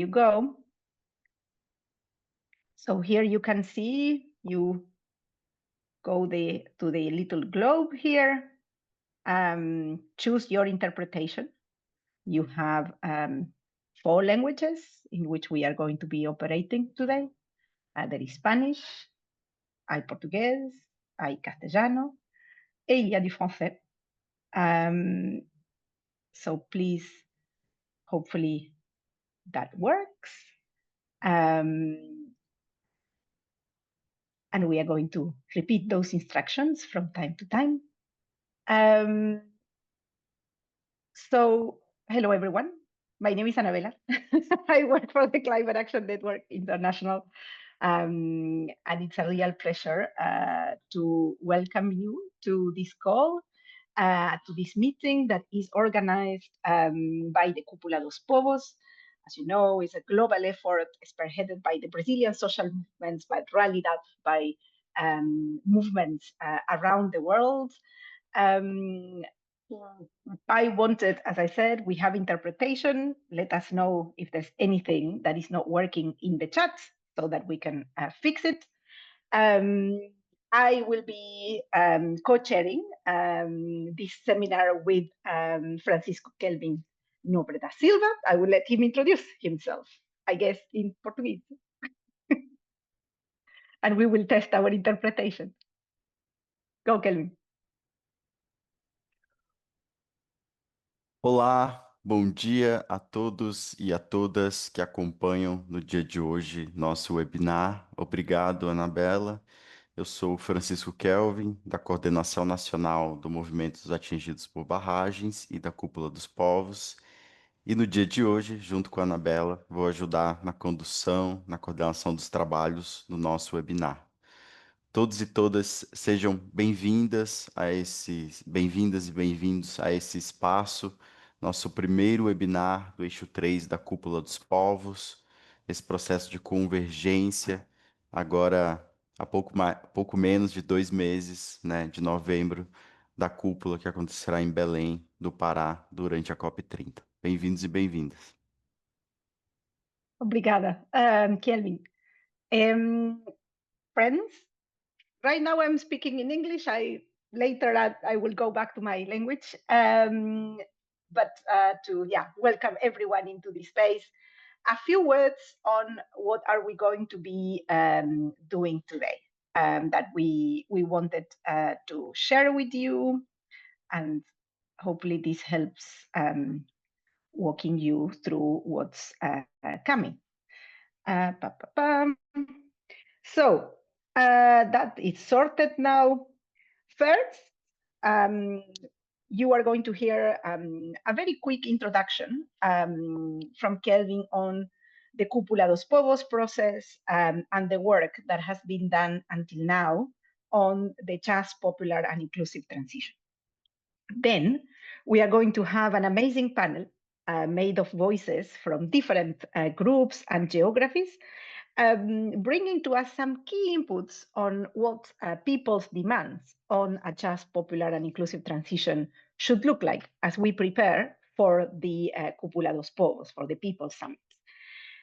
you go. So here you can see, you go to the little globe here, choose your interpretation. You have 4 languages in which we are going to be operating today. There is Spanish, hay portugués, hay castellano, et il y a du français. So please, hopefully that works. And we are going to repeat those instructions from time to time. So hello, everyone. My name is Anabela. I work for the Climate Action Network International. And it's a real pleasure to welcome you to this call, to this meeting that is organized by the Cúpula dos Povos. As you know, it's a global effort spearheaded by the Brazilian social movements, but rallied up by movements around the world. I wanted, as I said, we have interpretation. Let us know if there's anything that is not working in the chat so that we can fix it. I will be co-chairing this seminar with Francisco Kelvin Nobre da Silva. I will let him introduce himself, I guess, in Portuguese. And we will test our interpretation. Go, Kelvin. Olá, bom dia a todos e a todas que acompanham no dia de hoje nosso webinar. Obrigado, Anabela. Eu sou Francisco Kelvin, da Coordenação Nacional do Movimento dos Atingidos por Barragens e da Cúpula dos Povos. E no dia de hoje, junto com a Anabela, vou ajudar na condução, na coordenação dos trabalhos do nosso webinar. Todos e todas sejam bem-vindas e bem-vindos a esse espaço, nosso primeiro webinar do Eixo 3 da Cúpula dos Povos, esse processo de convergência, agora há pouco menos de 2 meses, né, de novembro, da cúpula que acontecerá em Belém, do Pará, durante a COP30. Bem-vindos e bem-vindas. Obrigada, Kelvin. Friends, right now I'm speaking in English. Later I will go back to my language. But to welcome everyone into this space. A few words on what are we going to be doing today that we wanted to share with you, and hopefully this helps walking you through what's coming. So that is sorted now. First, you are going to hear a very quick introduction from Kelvin on the Cúpula dos Povos process and the work that has been done until now on the just, popular, and inclusive transition. Then we are going to have an amazing panel made of voices from different groups and geographies, bringing to us some key inputs on what people's demands on a just, popular, and inclusive transition should look like as we prepare for the Cúpula dos Povos, for the People's Summit.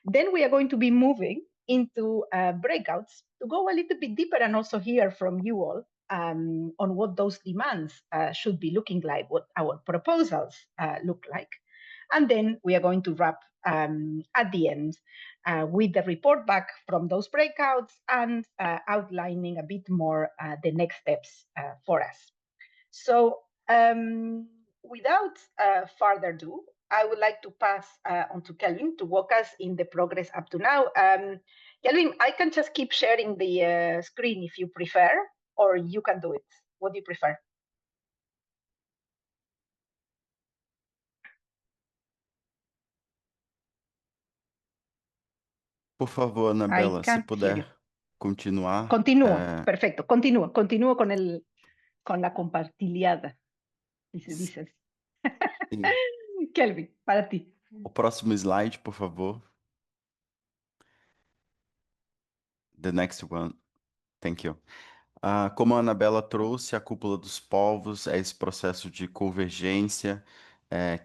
Then we are going to be moving into breakouts to go a little bit deeper and also hear from you all on what those demands should be looking like, what our proposals look like. And then we are going to wrap at the end with the report back from those breakouts and outlining a bit more the next steps for us. So without further ado, I would like to pass on to Kelvin to walk us in the progress up to now. Kelvin, I can just keep sharing the screen if you prefer, or you can do it. What do you prefer? Por favor, Anabela, se puder continuar. Continúo, perfecto. Continúo con la compartilhada, dices. Kelvin, para ti. O próximo slide, por favor. The next one. Thank you. Como a Anabela trouxe, a Cúpula dos Povos é esse processo de convergência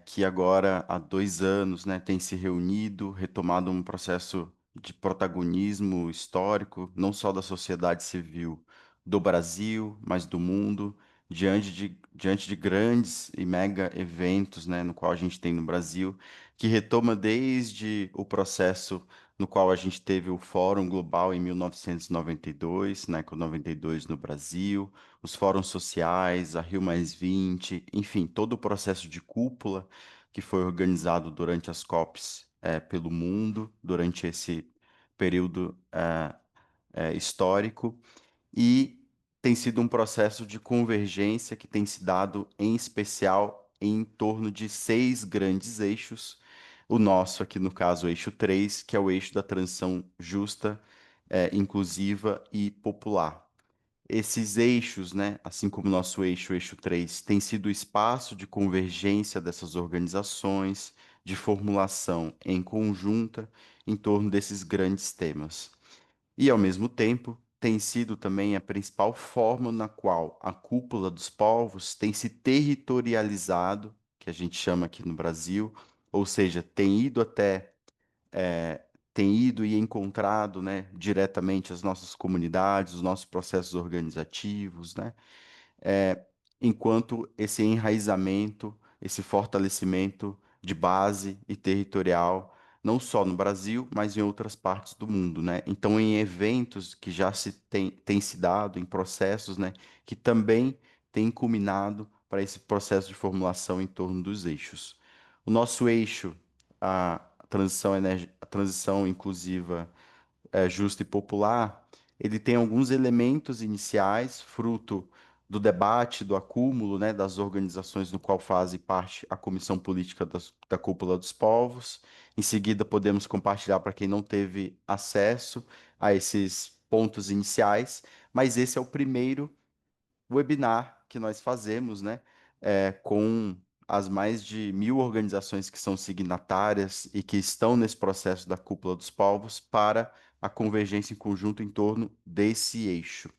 que agora há 2 anos, né, tem se reunido, retomado um processo de protagonismo histórico, não só da sociedade civil do Brasil, mas do mundo, diante de grandes e mega eventos, né, no qual a gente tem no Brasil, que retoma desde o processo no qual a gente teve o Fórum Global em 1992, né, com 92 no Brasil, os fóruns sociais, a Rio+20, enfim, todo o processo de cúpula que foi organizado durante as COPs pelo mundo, durante esse período histórico, e tem sido um processo de convergência que tem se dado, em especial, em torno de 6 grandes eixos. O nosso, aqui no caso, o eixo 3, que é o eixo da transição justa, inclusiva e popular. Esses eixos, né, assim como o nosso eixo, o eixo 3, tem sido o espaço de convergência dessas organizações, de formulação em conjunta em torno desses grandes temas. E, ao mesmo tempo, tem sido também a principal forma na qual a cúpula dos povos tem se territorializado, que a gente chama aqui no Brasil, ou seja, tem ido e encontrado, né, diretamente as nossas comunidades, os nossos processos organizativos, né, é, enquanto esse enraizamento, esse fortalecimento de base e territorial, não só no Brasil, mas em outras partes do mundo, né? Então, em eventos que já tem se dado, em processos, né, que também têm culminado para esse processo de formulação em torno dos eixos. O nosso eixo, a a transição inclusiva justo e popular, ele tem alguns elementos iniciais, fruto do debate, do acúmulo, né, das organizações no qual fazem parte a Comissão Política da Cúpula dos Povos. Em seguida, podemos compartilhar para quem não teve acesso a esses pontos iniciais, mas esse é o primeiro webinar que nós fazemos, né, com as mais de 1.000 organizações que são signatárias e que estão nesse processo da Cúpula dos Povos para a convergência em conjunto em torno desse eixo.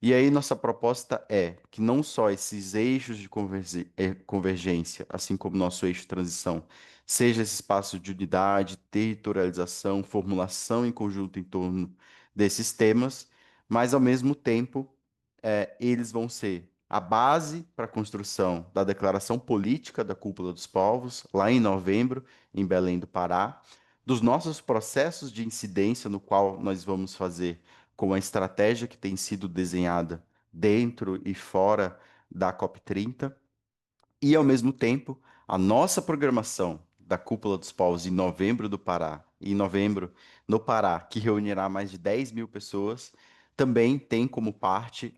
E aí, nossa proposta é que não só esses eixos de convergência, assim como nosso eixo de transição, seja esse espaço de unidade, territorialização, formulação em conjunto em torno desses temas, mas, ao mesmo tempo, eles vão ser a base para a construção da declaração política da Cúpula dos Povos, lá em novembro, em Belém do Pará, dos nossos processos de incidência, no qual nós vamos fazer com a estratégia que tem sido desenhada dentro e fora da COP30, e, ao mesmo tempo, a nossa programação da Cúpula dos Povos em novembro do Pará, em novembro no Pará, que reunirá mais de 10.000 pessoas, também tem como parte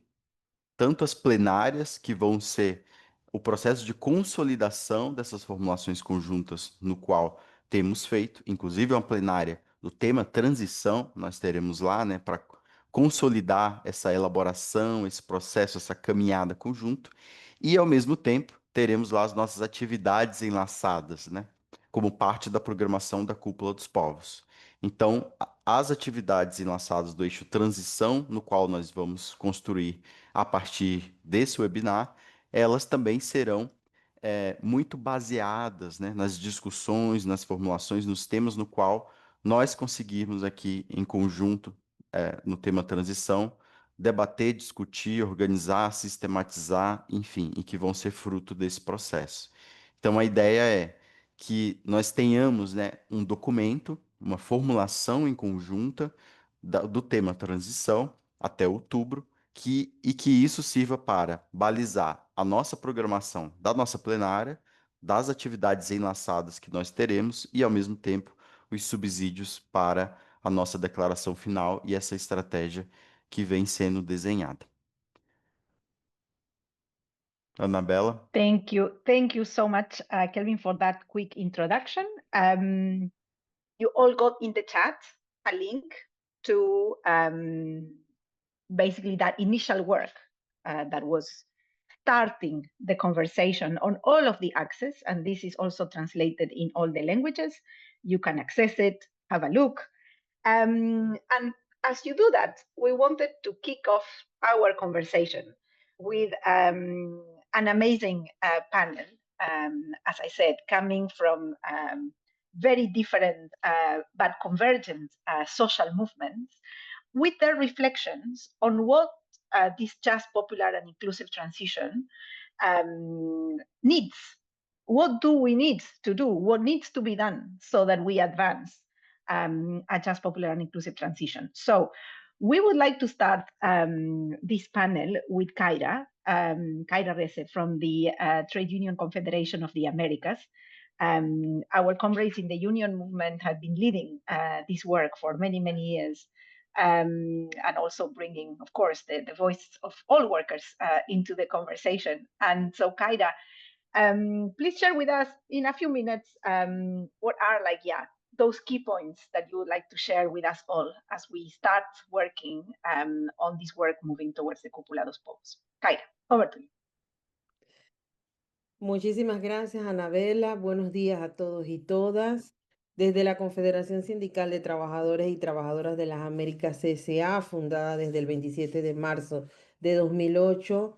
tanto as plenárias, que vão ser o processo de consolidação dessas formulações conjuntas, no qual temos feito, inclusive uma plenária do tema transição, nós teremos lá, né, para consolidar essa elaboração, esse processo, essa caminhada conjunto, e ao mesmo tempo teremos lá as nossas atividades enlaçadas, né, como parte da programação da Cúpula dos Povos. Então, as atividades enlaçadas do eixo transição, no qual nós vamos construir a partir desse webinar, elas também serão muito baseadas, né, nas discussões, nas formulações, nos temas no qual nós conseguirmos aqui em conjunto, no tema transição, debater, discutir, organizar, sistematizar, enfim, e que vão ser fruto desse processo. Então, a ideia é que nós tenhamos, né, um documento, uma formulação em conjunta do tema transição até outubro, que isso sirva para balizar a nossa programação da nossa plenária, das atividades enlaçadas que nós teremos e, ao mesmo tempo, os subsídios para a nossa declaração final e essa estratégia que vem sendo desenhada. Anabela? Thank you so much, Kelvin, for that quick introduction. You all got in the chat a link to basically that initial work that was starting the conversation on all of the axes, and this is also translated in all the languages. You can access it, have a look. And as you do that, we wanted to kick off our conversation with an amazing panel as I said, coming from very different but convergent social movements, with their reflections on what this just, popular, and inclusive transition needs. What do we need to do? What needs to be done so that we advance a just, popular, and inclusive transition? So we would like to start this panel with Kaira Reze from the Trade Union Confederation of the Americas. Our comrades in the union movement have been leading this work for many, many years, and also bringing, of course, the voice of all workers into the conversation. And so, Kaira, please share with us in a few minutes what are those key points that you would like to share with us all as we start working on this work moving towards the Cúpula dos Povos. Kaira, over to you. Muchísimas gracias, Anabela. Buenos días a todos y todas. Desde la Confederación Sindical de Trabajadores y Trabajadoras de las Américas, CSA, fundada desde el 27 de marzo de 2008,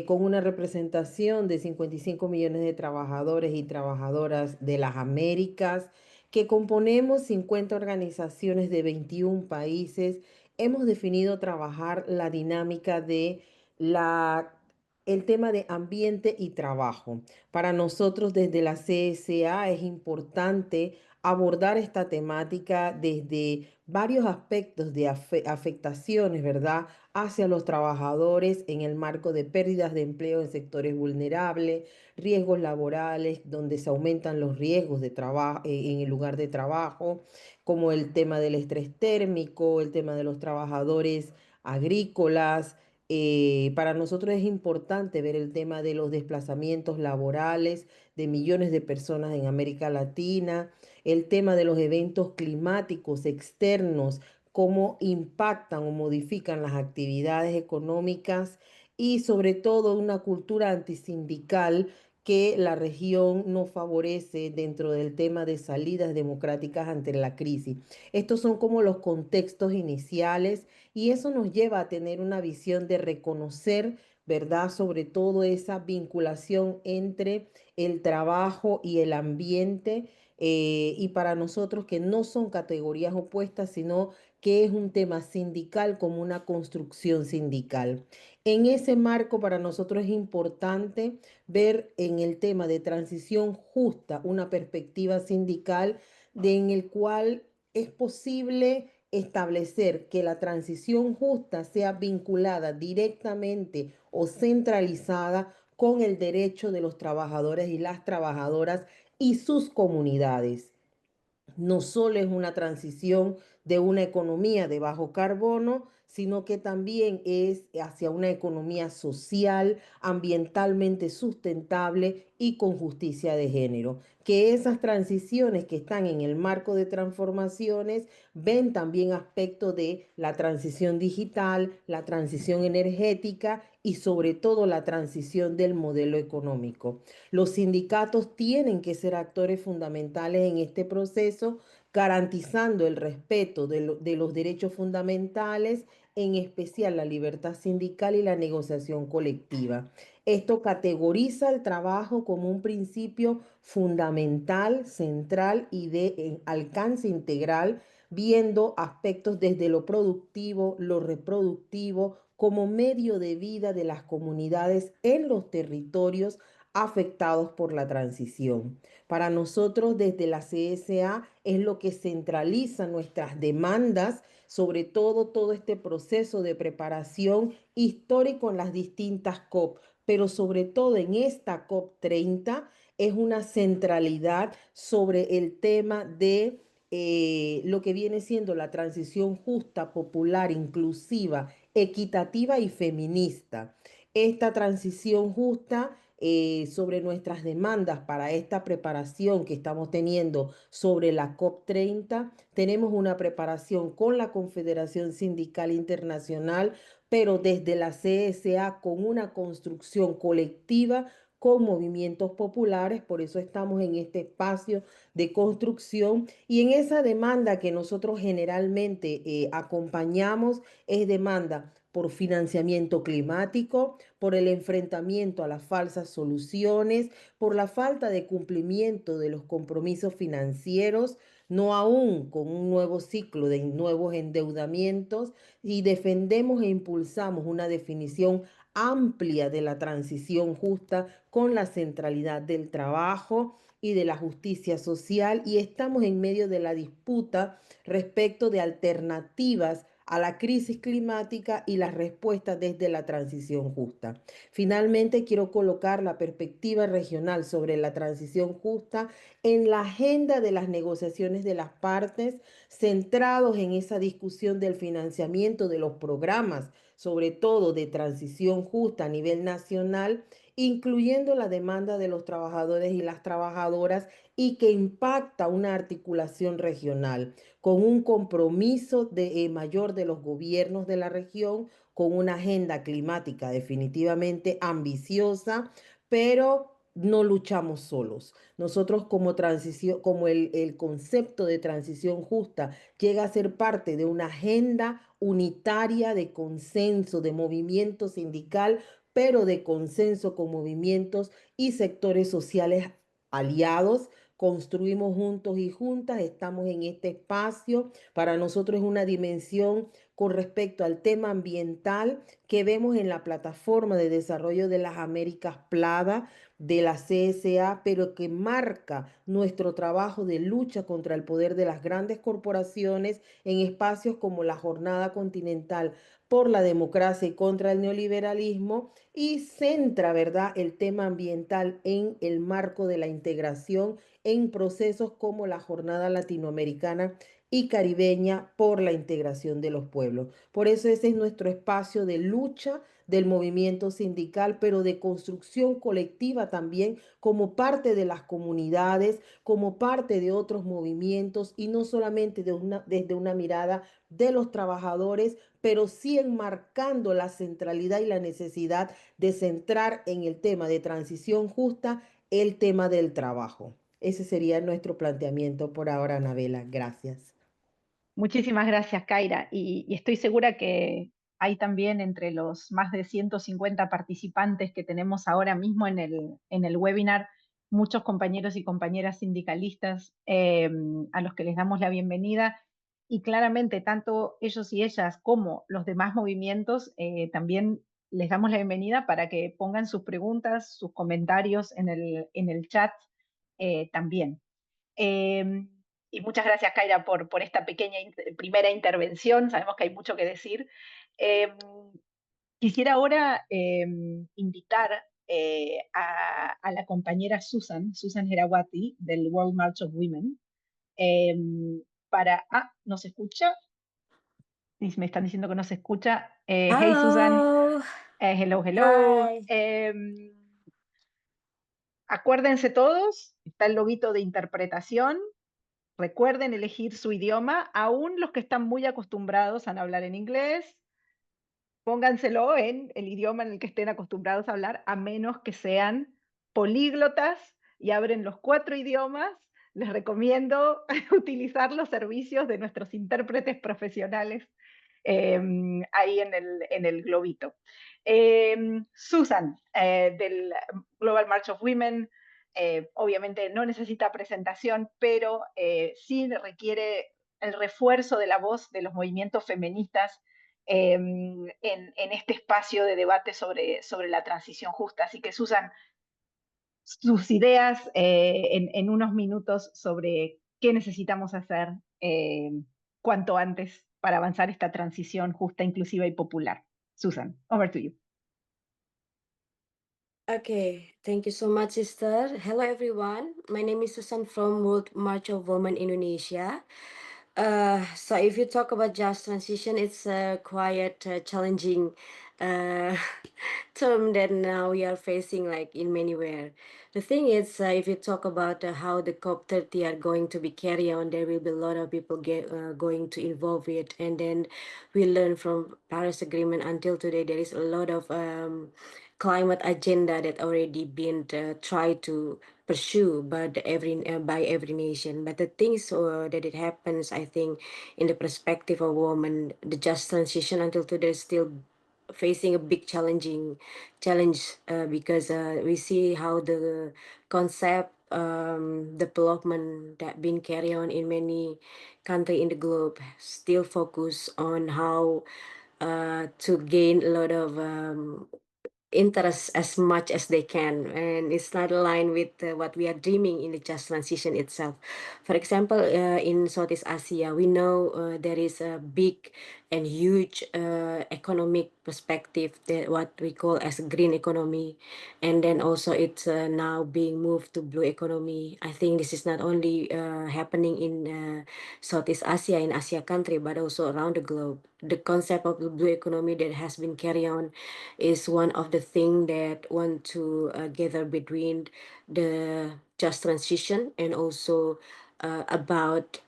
con una representación de 55 millones de trabajadores y trabajadoras de las Américas, que componemos 50 organizaciones de 21 países, hemos definido trabajar la dinámica de el tema de ambiente y trabajo. Para nosotros desde la CSA es importante abordar esta temática desde varios aspectos de afectaciones, ¿verdad?, hacia los trabajadores en el marco de pérdidas de empleo en sectores vulnerables, riesgos laborales, donde se aumentan los riesgos de trabajo en el lugar de trabajo, como el tema del estrés térmico, el tema de los trabajadores agrícolas. Para nosotros es importante ver el tema de los desplazamientos laborales de millones de personas en América Latina, el tema de los eventos climáticos externos, cómo impactan o modifican las actividades económicas y sobre todo una cultura antisindical que la región no favorece dentro del tema de salidas democráticas ante la crisis. Estos son como los contextos iniciales y eso nos lleva a tener una visión de reconocer, ¿verdad?, sobre todo esa vinculación entre el trabajo y el ambiente, y para nosotros que no son categorías opuestas, sino que es un tema sindical como una construcción sindical. En ese marco, para nosotros es importante ver en el tema de transición justa una perspectiva sindical en el cual es posible establecer que la transición justa sea vinculada directamente o centralizada con el derecho de los trabajadores y las trabajadoras y sus comunidades. No solo es una transición de una economía de bajo carbono, sino que también es hacia una economía social, ambientalmente sustentable y con justicia de género. Que esas transiciones que están en el marco de transformaciones ven también aspectos de la transición digital, la transición energética y sobre todo la transición del modelo económico. Los sindicatos tienen que ser actores fundamentales en este proceso, garantizando el respeto de los derechos fundamentales, en especial la libertad sindical y la negociación colectiva. Esto categoriza el trabajo como un principio fundamental, central y de alcance integral, viendo aspectos desde lo productivo, lo reproductivo, como medio de vida de las comunidades en los territorios afectados por la transición. Para nosotros desde la CSA es lo que centraliza nuestras demandas, sobre todo este proceso de preparación histórico en las distintas COP, pero sobre todo en esta COP 30 es una centralidad sobre el tema de lo que viene siendo la transición justa, popular, inclusiva, equitativa y feminista. Esta transición justa sobre nuestras demandas para esta preparación que estamos teniendo sobre la COP30. Tenemos una preparación con la Confederación Sindical Internacional, pero desde la CSA con una construcción colectiva con movimientos populares, por eso estamos en este espacio de construcción y en esa demanda que nosotros generalmente acompañamos es demanda por financiamiento climático, por el enfrentamiento a las falsas soluciones, por la falta de cumplimiento de los compromisos financieros, no aún con un nuevo ciclo de nuevos endeudamientos, y defendemos e impulsamos una definición amplia de la transición justa con la centralidad del trabajo y de la justicia social, y estamos en medio de la disputa respecto de alternativas a la crisis climática y las respuestas desde la transición justa. Finalmente, quiero colocar la perspectiva regional sobre la transición justa en la agenda de las negociaciones de las partes, centrados en esa discusión del financiamiento de los programas, sobre todo de transición justa a nivel nacional, incluyendo la demanda de los trabajadores y las trabajadoras, y que impacta una articulación regional con un compromiso mayor de los gobiernos de la región, con una agenda climática definitivamente ambiciosa, pero no luchamos solos. Nosotros como transición, como el concepto de transición justa llega a ser parte de una agenda unitaria de consenso, de movimiento sindical, pero de consenso con movimientos y sectores sociales aliados. Construimos juntos y juntas, estamos en este espacio. Para nosotros es una dimensión con respecto al tema ambiental que vemos en la plataforma de desarrollo de las Américas PLADA de la CSA, pero que marca nuestro trabajo de lucha contra el poder de las grandes corporaciones en espacios como la Jornada Continental por la Democracia y contra el Neoliberalismo, y centra, ¿verdad?, el tema ambiental en el marco de la integración en procesos como la Jornada Latinoamericana y Caribeña por la integración de los pueblos. Por eso ese es nuestro espacio de lucha del movimiento sindical, pero de construcción colectiva también, como parte de las comunidades, como parte de otros movimientos, y no solamente desde una mirada de los trabajadores, pero sí enmarcando la centralidad y la necesidad de centrar en el tema de transición justa el tema del trabajo. Ese sería nuestro planteamiento por ahora, Anabela. Gracias. Muchísimas gracias, Kaira. Y estoy segura que hay también entre los más de 150 participantes que tenemos ahora mismo en el webinar, muchos compañeros y compañeras sindicalistas a los que les damos la bienvenida. Y claramente, tanto ellos y ellas como los demás movimientos, también les damos la bienvenida para que pongan sus preguntas, sus comentarios en el chat también. Y muchas gracias, Kaira, por esta pequeña primera intervención. Sabemos que hay mucho que decir. Quisiera ahora invitar a la compañera Susan Herawati, del World March of Women, para... ¿no se escucha? Me están diciendo que no se escucha. Hey, Susan. Hello. Hello, hello. Hi. Acuérdense todos, está el loguito de interpretación. Recuerden elegir su idioma, aún los que están muy acostumbrados a hablar en inglés, pónganselo en el idioma en el que estén acostumbrados a hablar, a menos que sean políglotas y abren los 4 idiomas. Les recomiendo utilizar los servicios de nuestros intérpretes profesionales ahí en el globito. Susan, del Global March of Women, obviamente no necesita presentación, pero sí requiere el refuerzo de la voz de los movimientos feministas en este espacio de debate sobre la transición justa. Así que, Susan, sus ideas en unos minutos sobre qué necesitamos hacer cuanto antes para avanzar esta transición justa, inclusiva y popular. Susan, over to you. Okay, thank you so much, sister. Hello, everyone. My name is Susan from World March of Women Indonesia. So if you talk about just transition, it's quite challenging uh, term that now we are facing, like in many ways. The thing is, if you talk about how the COP30 are going to be carried on, there will be a lot of people going to involve it, and then we learn from Paris Agreement until today there is a lot of climate agenda that already been tried to pursue by every nation. But the things that it happens, I think, in the perspective of women, the just transition until today is still facing a big challenge because we see how the concept development that been carried on in many countries in the globe still focus on how to gain a lot of interest as much as they can, and it's not aligned with what we are dreaming in the just transition itself. For example, in Southeast Asia, we know there is a big and huge economic perspective, that what we call as green economy, and then also it's now being moved to blue economy. I think this is not only happening in Southeast Asia, in Asia country, but also around the globe. The concept of the blue economy that has been carried on is one of the thing that want to gather between the just transition and also about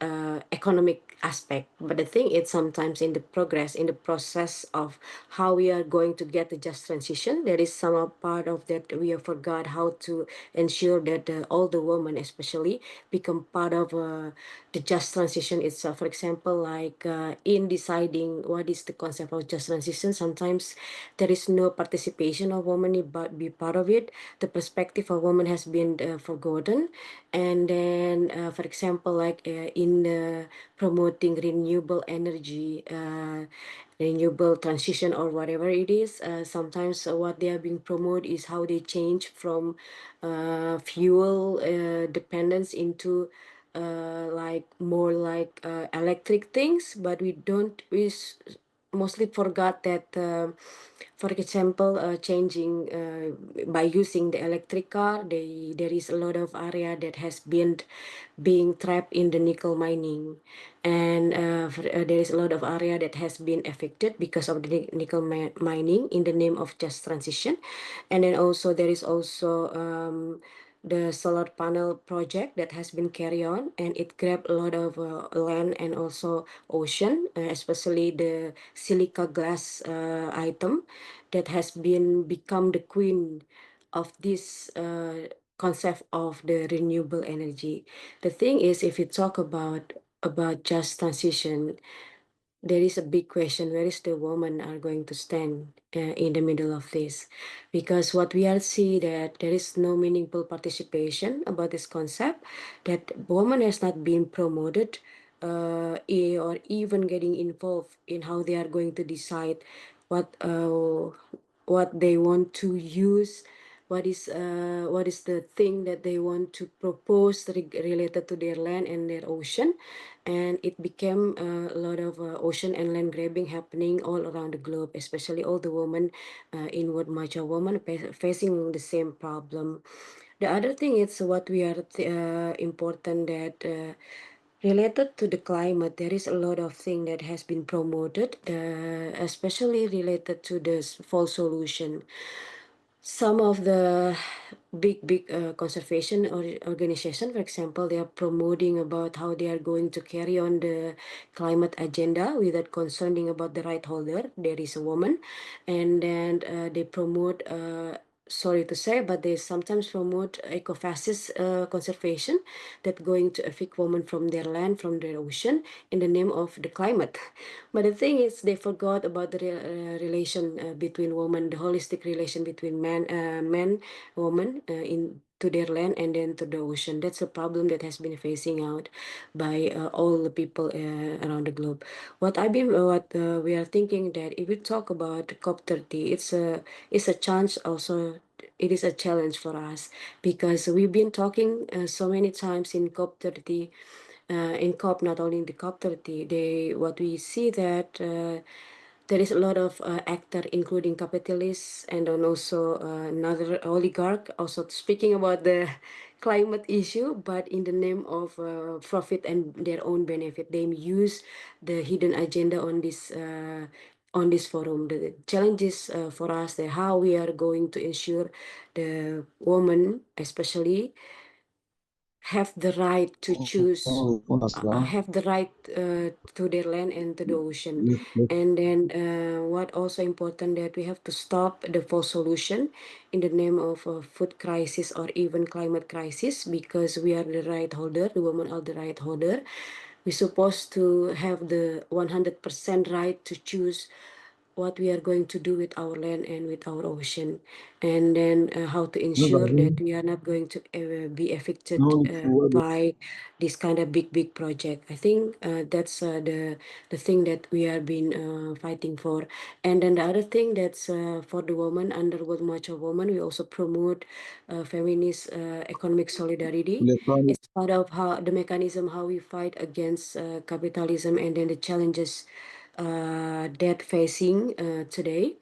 economic aspect. But the thing is, sometimes in the progress, in the process of how we are going to get the just transition, there is some part of that we have forgot how to ensure that all the women especially become part of the just transition itself. For example, like in deciding what is the concept of just transition, sometimes there is no participation of women but be part of it. The perspective of women has been forgotten. And then, for example, like in promoting renewable energy, renewable transition or whatever it is, sometimes what they are being promoted is how they change from fuel dependence into like more like electric things, but mostly forgot that for example changing by using the electric car, there is a lot of area that has been being trapped in the nickel mining, and there is a lot of area that has been affected because of the nickel mining in the name of just transition. And then also there is also the solar panel project that has been carried on, and it grabbed a lot of land and also ocean, especially the silica glass item that has been become the queen of this concept of the renewable energy. The thing is, if you talk about just transition, there is a big question: where is the woman are going to stand in the middle of this? Because what we are see that there is no meaningful participation about this concept, that woman has not been promoted or even getting involved in how they are going to decide what they want to use, what is the thing that they want to propose related to their land and their ocean. And it became a lot of ocean and land grabbing happening all around the globe, especially all the women, inward martial women facing the same problem. The other thing is what we are important that related to the climate, there is a lot of thing that has been promoted, especially related to this fall solution. Some of the big conservation organization, for example, they are promoting about how they are going to carry on the climate agenda without concerning about the right holder. There is a woman, and then they promote. Sorry to say, but they sometimes promote eco-fascist conservation that going to evict women from their land, from their ocean, in the name of the climate. But the thing is, they forgot about the relation between women, the holistic relation between men, woman, in to their land and then to the ocean. That's a problem that has been facing out by all the people around the globe. What we are thinking that if we talk about COP30, it's a chance also. It is a challenge for us because we've been talking so many times in COP30, in COP, not only in the COP30, what we see that there is a lot of actor, including capitalists and then also another oligarch, also speaking about the climate issue, but in the name of profit and their own benefit, they use the hidden agenda on this forum. The challenges for us, how we are going to ensure the woman, especially, have the right to choose, have the right to their land and to the ocean. And then what also important that we have to stop the false solution in the name of food crisis or even climate crisis, because we are the right holder, the women are the right holder. We're supposed to have the 100% right to choose what we are going to do with our land and with our ocean, and then how to ensure that we are not going to be affected by this kind of big project. I think that's the thing that we have been fighting for. And then the other thing that's for the woman under World March of Women, we also promote feminist economic solidarity. It's part of how the mechanism how we fight against capitalism and then the challenges that facing today.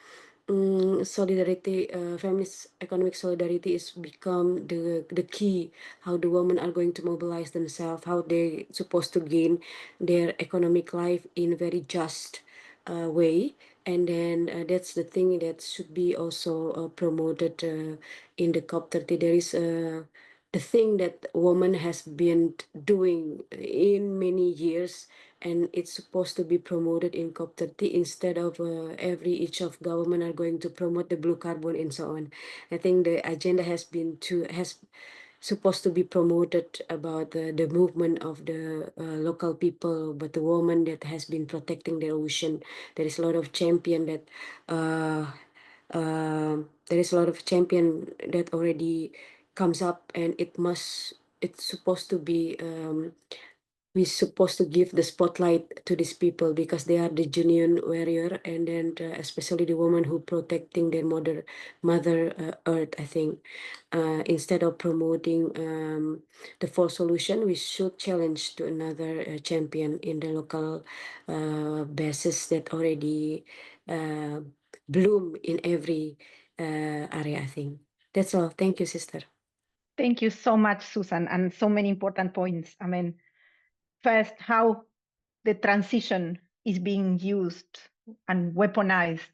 Solidarity, feminist economic solidarity is become the key how the women are going to mobilize themselves, how they supposed to gain their economic life in a very just way. And then that's the thing that should be also promoted in the COP30. There is the thing that woman has been doing in many years, and it's supposed to be promoted in COP30 instead of every each of government are going to promote the blue carbon and so on. I think the agenda has supposed to be promoted about the movement of the local people, but the woman that has been protecting the ocean. There is a lot of champion that there is a lot of champion that already comes up, and it's supposed to be we're supposed to give the spotlight to these people because they are the genuine warrior, and then especially the woman who protecting their mother earth. I think instead of promoting the false solution, we should challenge to another champion in the local bases that already uh, bloom in every area. I think that's all. Thank you, sister. Thank you so much, Susan, and so many important points. I mean, first, how the transition is being used and weaponized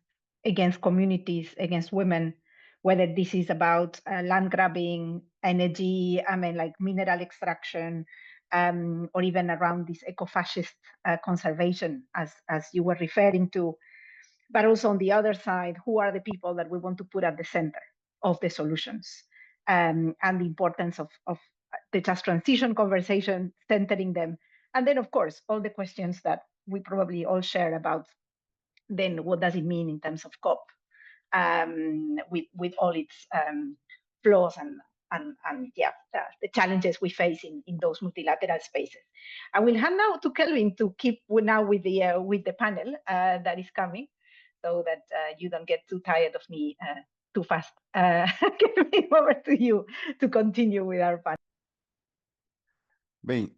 against communities, against women, whether this is about land grabbing, energy, I mean, like mineral extraction, or even around this eco-fascist conservation, as you were referring to. But also on the other side, who are the people that we want to put at the center of the solutions, and the importance of the just transition conversation, centering them. And then, of course, all the questions that we probably all share about then what does it mean in terms of COP, with all its flaws and yeah, the challenges we face in those multilateral spaces. I will hand now to Kelvin to keep now with the panel that is coming, so that you don't get too tired of me too fast. Kelvin, over to you to continue with our panel. Bem,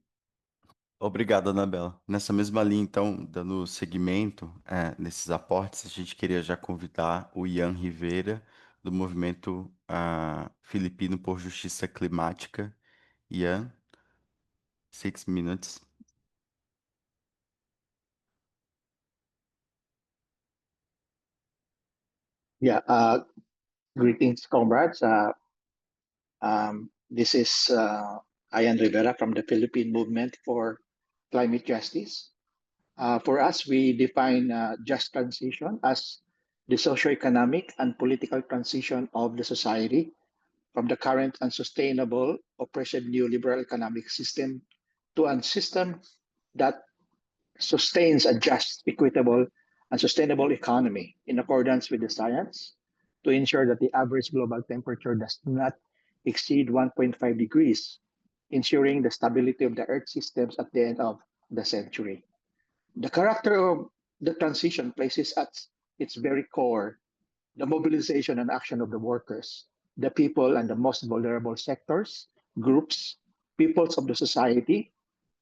obrigado, Anabela. Nessa mesma linha, então, dando seguimento nesses aportes, a gente queria já convidar o Ian Rivera, do Movimento Filipino por Justiça Climática. Ian, 6 minutes. Yeah, greetings, comrades. This is Ian Rivera from the Philippine Movement for Climate Justice. For us, we define just transition as the socioeconomic and political transition of the society from the current unsustainable, oppressive neoliberal economic system to a system that sustains a just, equitable, and sustainable economy in accordance with the science to ensure that the average global temperature does not exceed 1.5 degrees, ensuring the stability of the Earth systems at the end of the century. The character of the transition places at its very core the mobilization and action of the workers, the people and the most vulnerable sectors, groups, peoples of the society,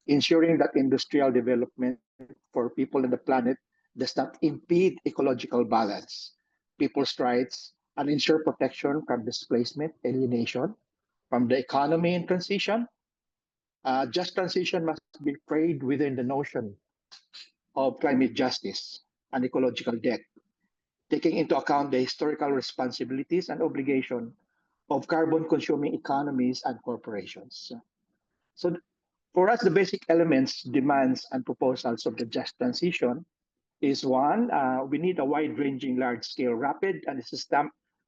ensuring that industrial development for people on the planet does not impede ecological balance, people's rights, and ensure protection from displacement, alienation, from the economy in transition. Just transition must be framed within the notion of climate justice and ecological debt, taking into account the historical responsibilities and obligation of carbon-consuming economies and corporations. So for us, the basic elements, demands, and proposals of the just transition is one, we need a wide-ranging, large-scale, rapid, and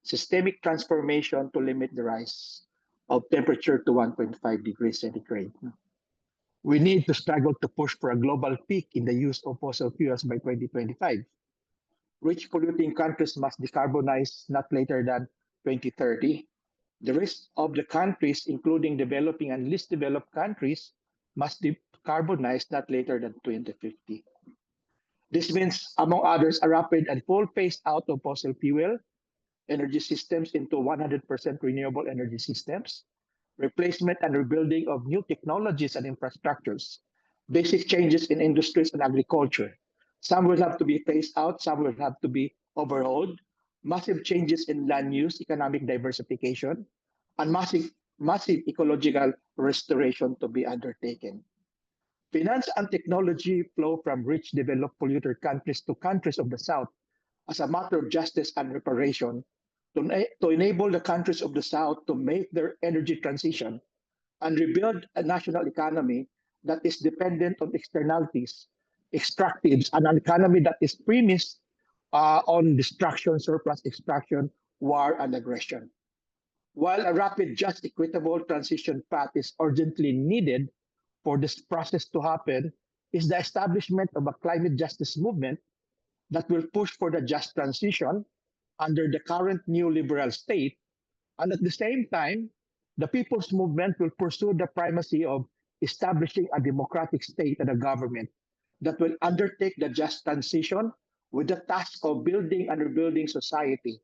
systemic transformation to limit the rise of temperature to 1.5 degrees centigrade. We need to struggle to push for a global peak in the use of fossil fuels by 2025. rich polluting countries must decarbonize not later than 2030. The rest of the countries, including developing and least developed countries, must decarbonize not later than 2050. This means, among others, a rapid and full phase out of fossil fuel energy systems into 100% renewable energy systems, replacement and rebuilding of new technologies and infrastructures, basic changes in industries and agriculture. Some will have to be phased out, some will have to be overhauled, massive changes in land use, economic diversification, and massive ecological restoration to be undertaken. Finance and technology flow from rich developed polluter countries to countries of the South as a matter of justice and reparation to enable the countries of the South to make their energy transition and rebuild a national economy that is dependent on externalities, extractives, and an economy that is premised on destruction, surplus extraction, war, and aggression. While a rapid, just, equitable transition path is urgently needed for this process to happen, is the establishment of a climate justice movement that will push for the just transition under the current neoliberal state. And at the same time, the people's movement will pursue the primacy of establishing a democratic state and a government that will undertake the just transition with the task of building and rebuilding society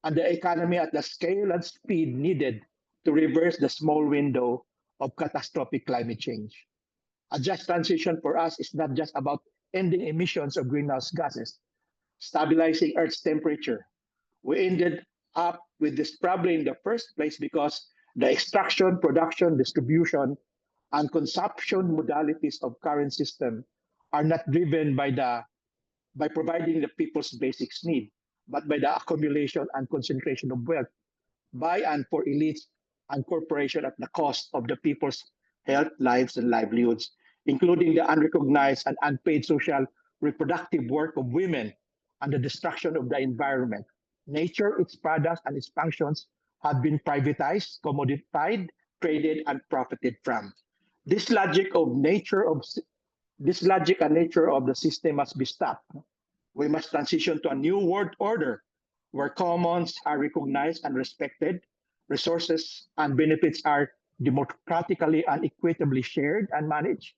and the economy at the scale and speed needed to reverse the small window of catastrophic climate change. A just transition for us is not just about ending emissions of greenhouse gases, stabilizing Earth's temperature. We ended up with this problem in the first place because the extraction, production, distribution, and consumption modalities of current system are not driven by providing the people's basics need, but by the accumulation and concentration of wealth by and for elites and corporations at the cost of the people's health, lives, and livelihoods, including the unrecognized and unpaid social reproductive work of women and the destruction of the environment. Nature, its products, and its functions have been privatized, commodified, traded, and profited from. This logic and nature of the system must be stopped. We must transition to a new world order where commons are recognized and respected, resources and benefits are democratically and equitably shared and managed,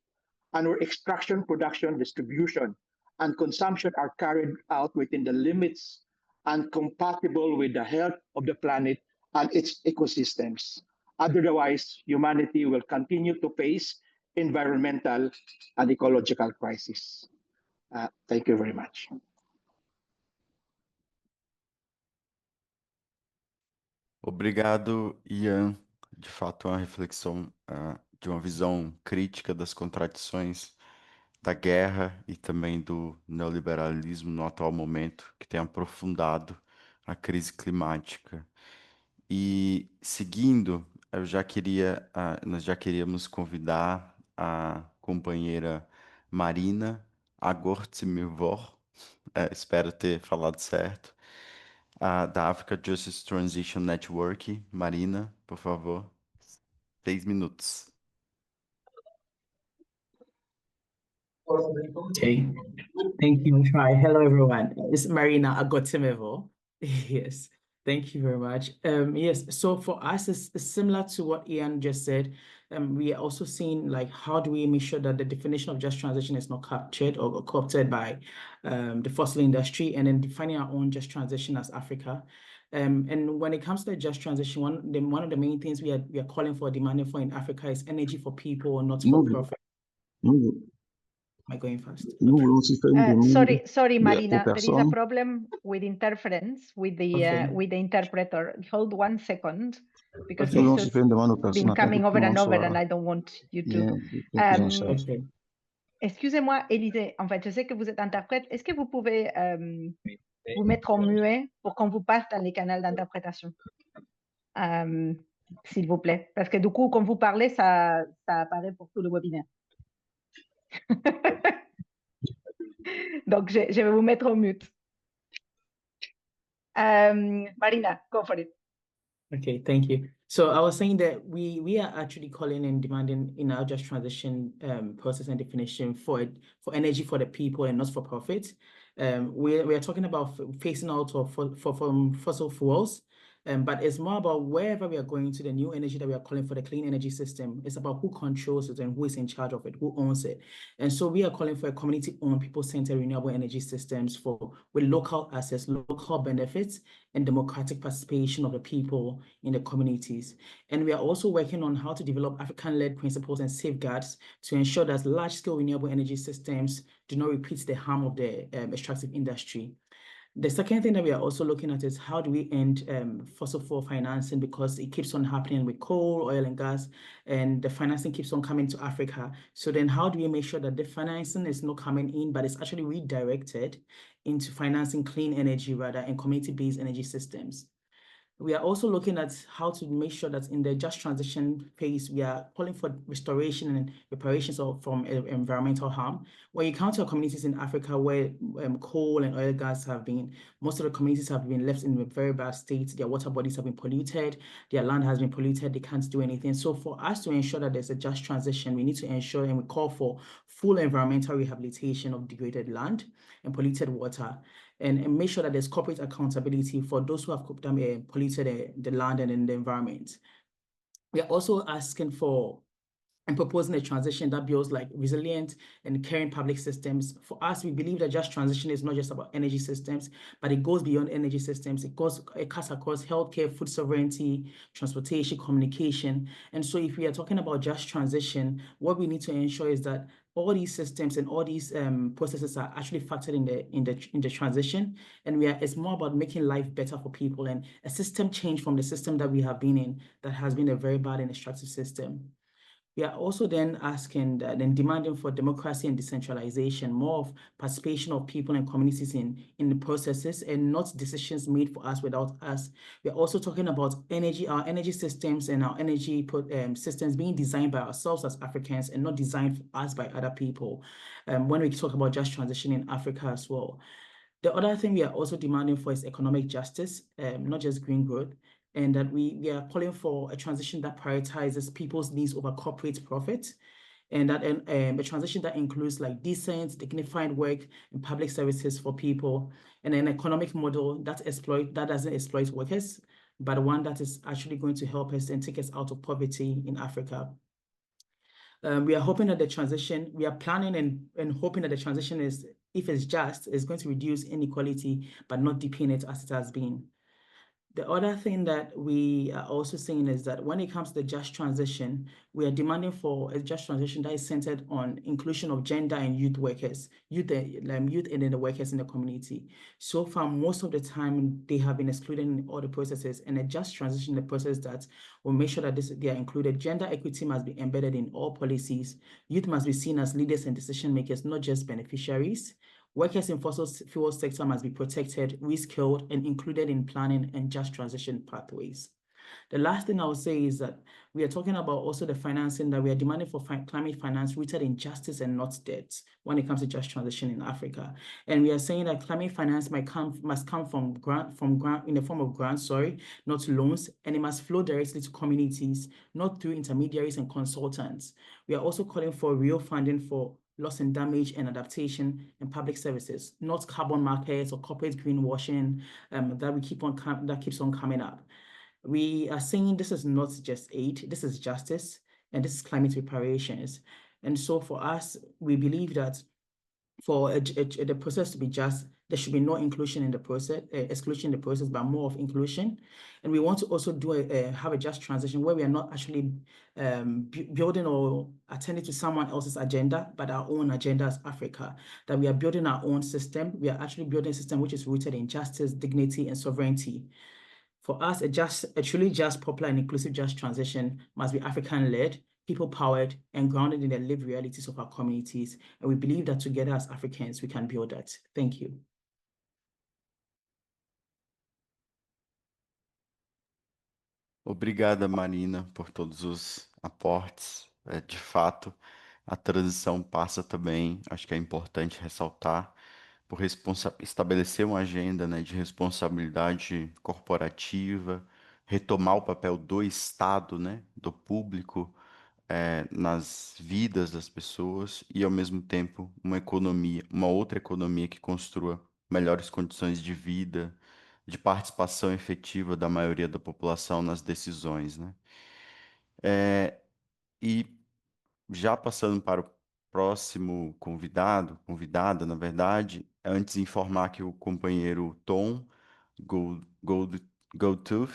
and where extraction, production, distribution, and consumption are carried out within the limits and compatible with the health of the planet and its ecosystems. Otherwise, humanity will continue to face environmental and ecological crisis. Thank you very much. Obrigado, Ian. De fato, uma reflexão de uma visão crítica das contradições da guerra e também do neoliberalismo no atual momento, que tem aprofundado a crise climática. E seguindo, nós já queríamos convidar a companheira Marina Agortsimivor, espero ter falado certo, da Africa Justice Transition Network. Marina, por favor, 6 minutos. Okay, thank you, Try. Hello, everyone. It's Marina Agotimivo. Yes, thank you very much. Yes, so for us, it's similar to what Ian just said. We are also seeing like how do we make sure that the definition of just transition is not captured or co-opted by the fossil industry, and then defining our own just transition as Africa. And when it comes to the just transition, one of the main things we are calling for, demanding for in Africa is energy for people, not for profit. Am I going fast? Sorry, Marina. There is a problem with interference with the interpreter. Hold 1 second, because this has been coming over and over, and I don't want you to. Excusez-moi, Élisée. En fait, je sais que vous êtes interprète. Est-ce que vous pouvez vous mettre en muet pour qu'on vous passe dans les canaux d'interprétation, s'il vous plaît, parce que du coup, quand vous parlez, ça apparaît pour tout le webinaire. Donc, je vais vous mettre en mute. Marina, go for it. Okay, thank you. So I was saying that we are actually calling and demanding in our just transition process and definition for energy for the people and not for profit. We are talking about phasing out of from fossil fuels. But it's more about wherever we are going to the new energy that we are calling for the clean energy system. It's about who controls it and who is in charge of it, who owns it. And so we are calling for a community-owned, people-centered renewable energy systems with local access, local benefits, and democratic participation of the people in the communities. And we are also working on how to develop African-led principles and safeguards to ensure that large-scale renewable energy systems do not repeat the harm of the extractive industry. The second thing that we are also looking at is how do we end fossil fuel financing, because it keeps on happening with coal, oil, and gas, and the financing keeps on coming to Africa. So then how do we make sure that the financing is not coming in, but it's actually redirected into financing clean energy rather and community-based energy systems? We are also looking at how to make sure that in the just transition phase, we are calling for restoration and reparations from environmental harm. When you come to communities in Africa where coal and oil gas most of the communities have been left in a very bad state. Their water bodies have been polluted, their land has been polluted, they can't do anything. So for us to ensure that there's a just transition, we need to ensure and we call for full environmental rehabilitation of degraded land and polluted water. And make sure that there's corporate accountability for those who have polluted the land and the environment. We are also asking for and proposing a transition that builds like resilient and caring public systems. For us, we believe that just transition is not just about energy systems, but it goes beyond energy systems. It cuts across healthcare, food sovereignty, transportation, communication. And so if we are talking about just transition, what we need to ensure is that all these systems and all these processes are actually factored in the transition. And it's more about making life better for people and a system change from the system that we have been in that has been a very bad and extractive system. We are also then asking and demanding for democracy and decentralization, more of participation of people and communities in the processes and not decisions made for us without us. We are also talking about our energy systems and our energy systems being designed by ourselves as Africans and not designed for us by other people. When we talk about just transition in Africa as well. The other thing we are also demanding for is economic justice, not just green growth, and that we are calling for a transition that prioritizes people's needs over corporate profit, and that a transition that includes like decent, dignified work and public services for people, and an economic model that doesn't exploit workers, but one that is actually going to help us and take us out of poverty in Africa. We are hoping that the transition, we are planning and hoping that the transition is, if it's just, is going to reduce inequality, but not deepen it as it has been. The other thing that we are also saying is that when it comes to the just transition, we are demanding for a just transition that is centered on inclusion of gender and youth workers, youth and then the workers in the community. So far, most of the time, they have been excluded in all the processes, and a just transition, the process that will make sure that they are included. Gender equity must be embedded in all policies. Youth must be seen as leaders and decision makers, not just beneficiaries. Workers in fossil fuel sector must be protected, reskilled, and included in planning and just transition pathways. The last thing I will say is that we are talking about also the financing that we are demanding for climate finance rooted in justice and not debt when it comes to just transition in Africa. And we are saying that climate finance must come from grant in the form of grants, not loans, and it must flow directly to communities, not through intermediaries and consultants. We are also calling for real funding for loss and damage and adaptation and public services, not carbon markets or corporate greenwashing that keeps on coming up. We are saying this is not just aid, this is justice, and this is climate reparations. And so for us, we believe that for the process to be just, there should be no inclusion in the process, exclusion in the process, but more of inclusion. And we want to also have a just transition where we are not actually building or attending to someone else's agenda, but our own agenda as Africa, that we are building our own system. We are actually building a system which is rooted in justice, dignity, and sovereignty. For us, a truly just, popular, and inclusive just transition must be African-led, people-powered, and grounded in the lived realities of our communities. And we believe that together as Africans, we can build that. Thank you. Obrigada, Marina, por todos os aportes. De fato, a transição passa também, acho que é importante ressaltar, por estabelecer uma agenda, né, de responsabilidade corporativa, retomar o papel do Estado, né, do público, nas vidas das pessoas e, ao mesmo tempo, uma economia, uma outra economia que construa melhores condições de vida, de participação efetiva da maioria da população nas decisões, né? E já passando para o próximo convidada, na verdade, antes de informar que o companheiro Tom Goldtooth,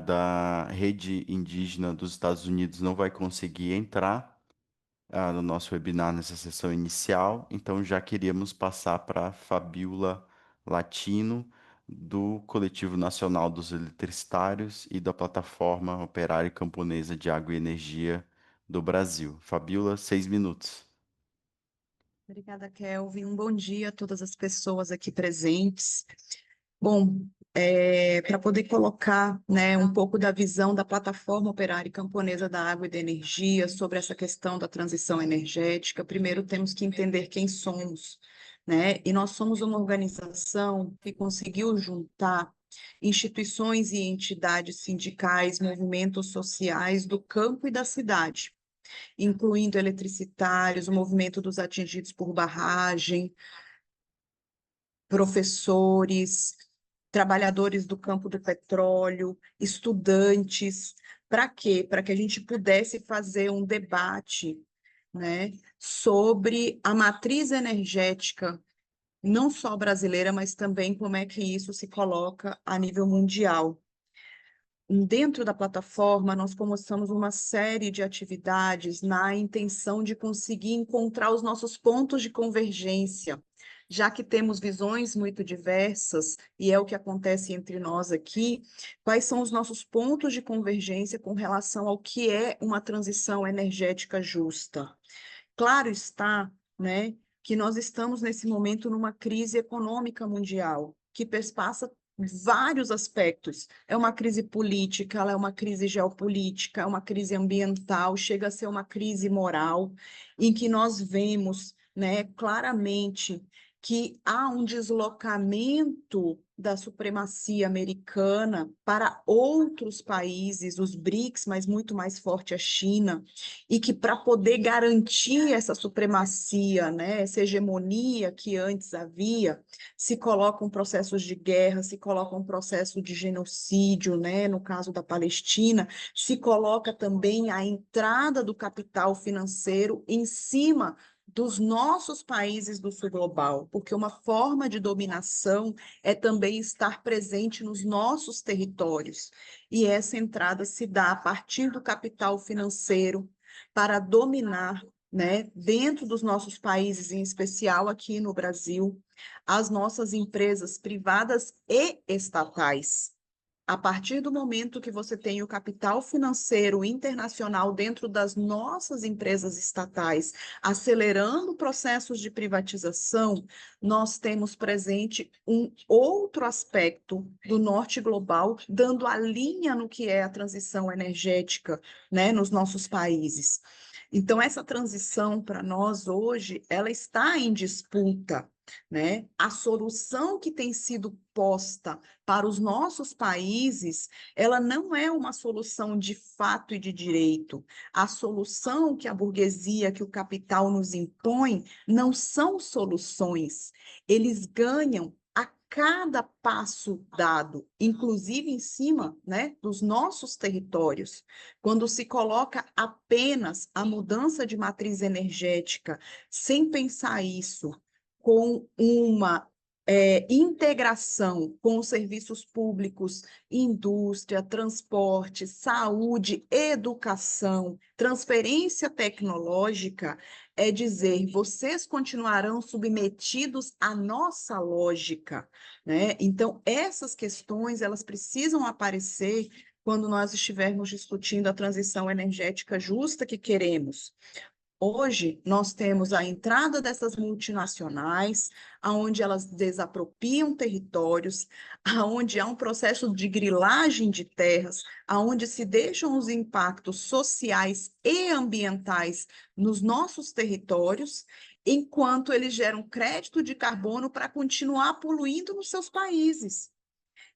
da Rede Indígena dos Estados Unidos, não vai conseguir entrar no nosso webinar nessa sessão inicial, então já queríamos passar para a Fabiola Latino, do Coletivo Nacional dos Eletricitários e da Plataforma Operária e Camponesa de Água e Energia do Brasil. Fabiola, 6 minutos. Obrigada, Kelvin. Um bom dia a todas as pessoas aqui presentes. Bom, para poder colocar, né, um pouco da visão da Plataforma Operária e Camponesa da Água e da Energia sobre essa questão da transição energética, primeiro temos que entender quem somos, né? E nós somos uma organização que conseguiu juntar instituições e entidades sindicais, movimentos sociais do campo e da cidade, incluindo eletricitários, o movimento dos atingidos por barragem, professores, trabalhadores do campo do petróleo, estudantes. Para quê? Para que a gente pudesse fazer um debate, né, sobre a matriz energética, não só brasileira, mas também como é que isso se coloca a nível mundial. Dentro da plataforma, nós começamos uma série de atividades na intenção de conseguir encontrar os nossos pontos de convergência, já que temos visões muito diversas, e é o que acontece entre nós aqui, quais são os nossos pontos de convergência com relação ao que é uma transição energética justa. Claro está, né, que nós estamos nesse momento numa crise econômica mundial, que perpassa vários aspectos. É uma crise política, ela é uma crise geopolítica, é uma crise ambiental, chega a ser uma crise moral, em que nós vemos, né, claramente que há um deslocamento da supremacia americana para outros países, os BRICS, mas muito mais forte a China, e que para poder garantir essa supremacia, né, essa hegemonia que antes havia, se colocam processos de guerra, se coloca um processo de genocídio, né, no caso da Palestina, se coloca também a entrada do capital financeiro em cima dos nossos países do sul global, porque uma forma de dominação é também estar presente nos nossos territórios, e essa entrada se dá a partir do capital financeiro para dominar, né, dentro dos nossos países, em especial aqui no Brasil, as nossas empresas privadas e estatais. A partir do momento que você tem o capital financeiro internacional dentro das nossas empresas estatais, acelerando processos de privatização, nós temos presente um outro aspecto do norte global, dando a linha no que é a transição energética, né, nos nossos países. Então, essa transição, para nós hoje, ela está em disputa, né? A solução que tem sido posta para os nossos países, ela não é uma solução de fato e de direito. A solução que a burguesia, que o capital nos impõe, não são soluções. Eles ganham a cada passo dado, inclusive em cima, né, dos nossos territórios. Quando se coloca apenas a mudança de matriz energética, sem pensar isso, com uma integração com os serviços públicos, indústria, transporte, saúde, educação, transferência tecnológica, é dizer, vocês continuarão submetidos à nossa lógica, né? Então, essas questões, elas precisam aparecer quando nós estivermos discutindo a transição energética justa que queremos. Hoje, nós temos a entrada dessas multinacionais, onde elas desapropriam territórios, onde há um processo de grilagem de terras, onde se deixam os impactos sociais e ambientais nos nossos territórios, enquanto eles geram crédito de carbono para continuar poluindo nos seus países.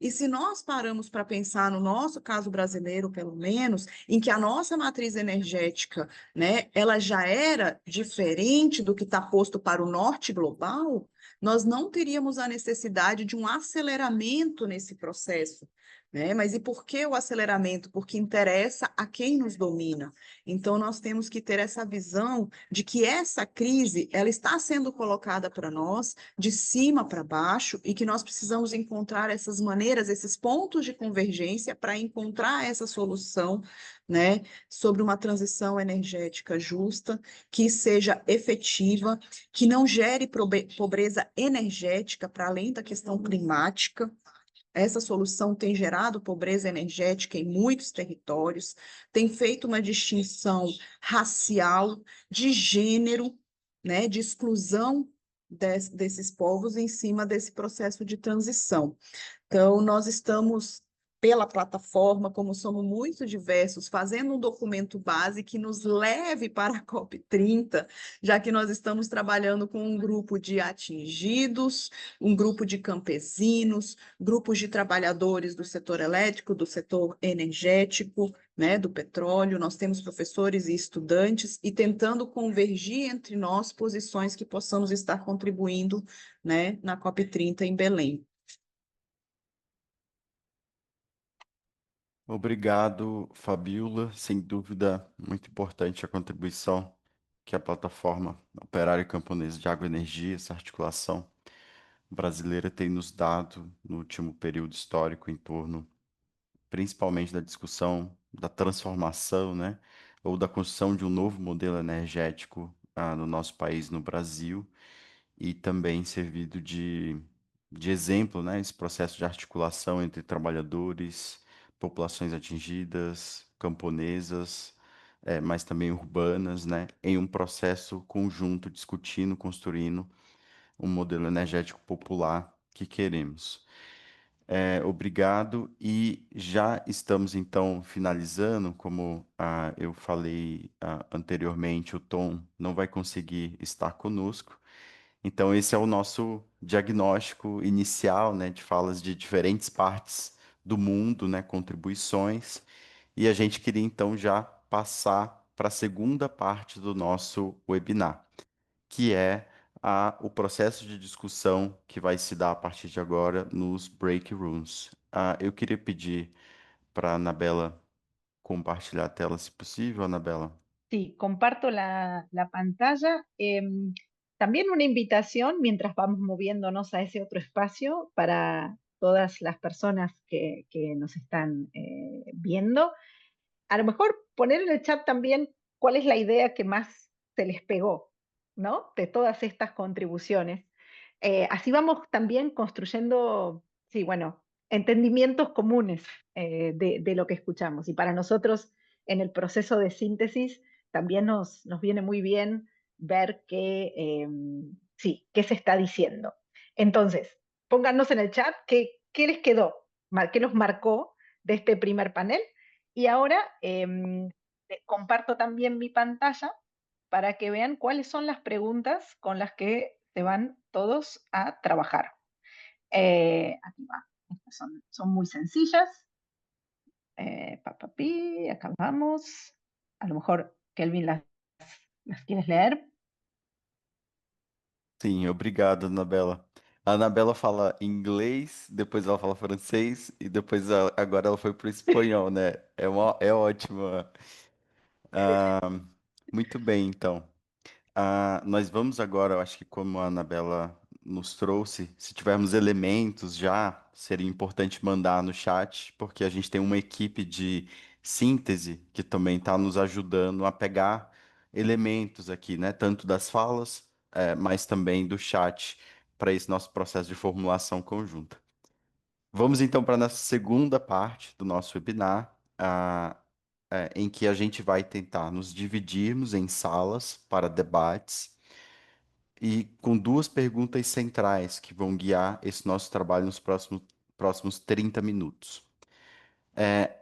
E se nós paramos para pensar no nosso caso brasileiro, pelo menos, em que a nossa matriz energética, né, ela já era diferente do que está posto para o norte global, nós não teríamos a necessidade de um aceleramento nesse processo. Né? Mas e por que o aceleramento? Porque interessa a quem nos domina. Então, nós temos que ter essa visão de que essa crise ela está sendo colocada para nós de cima para baixo e que nós precisamos encontrar essas maneiras, esses pontos de convergência para encontrar essa solução, né, sobre uma transição energética justa, que seja efetiva, que não gere pobreza energética para além da questão climática. Essa solução tem gerado pobreza energética em muitos territórios, tem feito uma distinção racial, de gênero, né, de exclusão desses povos em cima desse processo de transição. Então, nós estamos, pela plataforma, como somos muito diversos, fazendo um documento base que nos leve para a COP30, já que nós estamos trabalhando com um grupo de atingidos, um grupo de campesinos, grupos de trabalhadores do setor elétrico, do setor energético, né, do petróleo. Nós temos professores e estudantes e tentando convergir entre nós posições que possamos estar contribuindo, né, na COP30 em Belém. Obrigado, Fabiola. Sem dúvida, muito importante a contribuição que a plataforma Operário Camponês de Água e Energia, essa articulação brasileira, tem nos dado no último período histórico em torno, principalmente da discussão da transformação, né, ou da construção de um novo modelo energético no nosso país, no Brasil, e também servido de exemplo, né, esse processo de articulação entre trabalhadores, populações atingidas, camponesas, mas também urbanas, né, em um processo conjunto, discutindo, construindo um modelo energético popular que queremos. Obrigado, e já estamos então finalizando. Como eu falei anteriormente, o Tom não vai conseguir estar conosco, então esse é o nosso diagnóstico inicial, né, de falas de diferentes partes do mundo, né, contribuições, e a gente queria então já passar para a segunda parte do nosso webinar, que é o processo de discussão que vai se dar a partir de agora nos break rooms. Eu queria pedir para a Anabela compartilhar a tela, se possível, Anabela. Sí, comparto la pantalla. También una invitación mientras vamos moviéndonos a ese otro espacio para todas las personas que nos están viendo. A lo mejor poner en el chat también cuál es la idea que más se les pegó, ¿no? De todas estas contribuciones. Así vamos también construyendo, sí, bueno, entendimientos comunes de lo que escuchamos. Y para nosotros, en el proceso de síntesis, también nos viene muy bien ver sí, qué se está diciendo. Entonces, pónganos en el chat qué les quedó, qué los marcó de este primer panel. Y ahora comparto también mi pantalla para que vean cuáles son las preguntas con las que se van todos a trabajar. Aquí va. Estas son muy sencillas. Acá vamos. A lo mejor, Kelvin, las quieres leer. Sim, obrigado, Anabela. A Anabela fala inglês, depois ela fala francês e depois agora ela foi para o espanhol, né? É ótimo. Muito bem, então. Nós vamos agora, eu acho que como a Anabela nos trouxe, se tivermos elementos já, seria importante mandar no chat, porque a gente tem uma equipe de síntese que também está nos ajudando a pegar elementos aqui, né? Tanto das falas, mas também do chat, para esse nosso processo de formulação conjunta. Vamos então para a nossa segunda parte do nosso webinar, em que a gente vai tentar nos dividirmos em salas para debates e com duas perguntas centrais que vão guiar esse nosso trabalho nos próximos 30 minutos.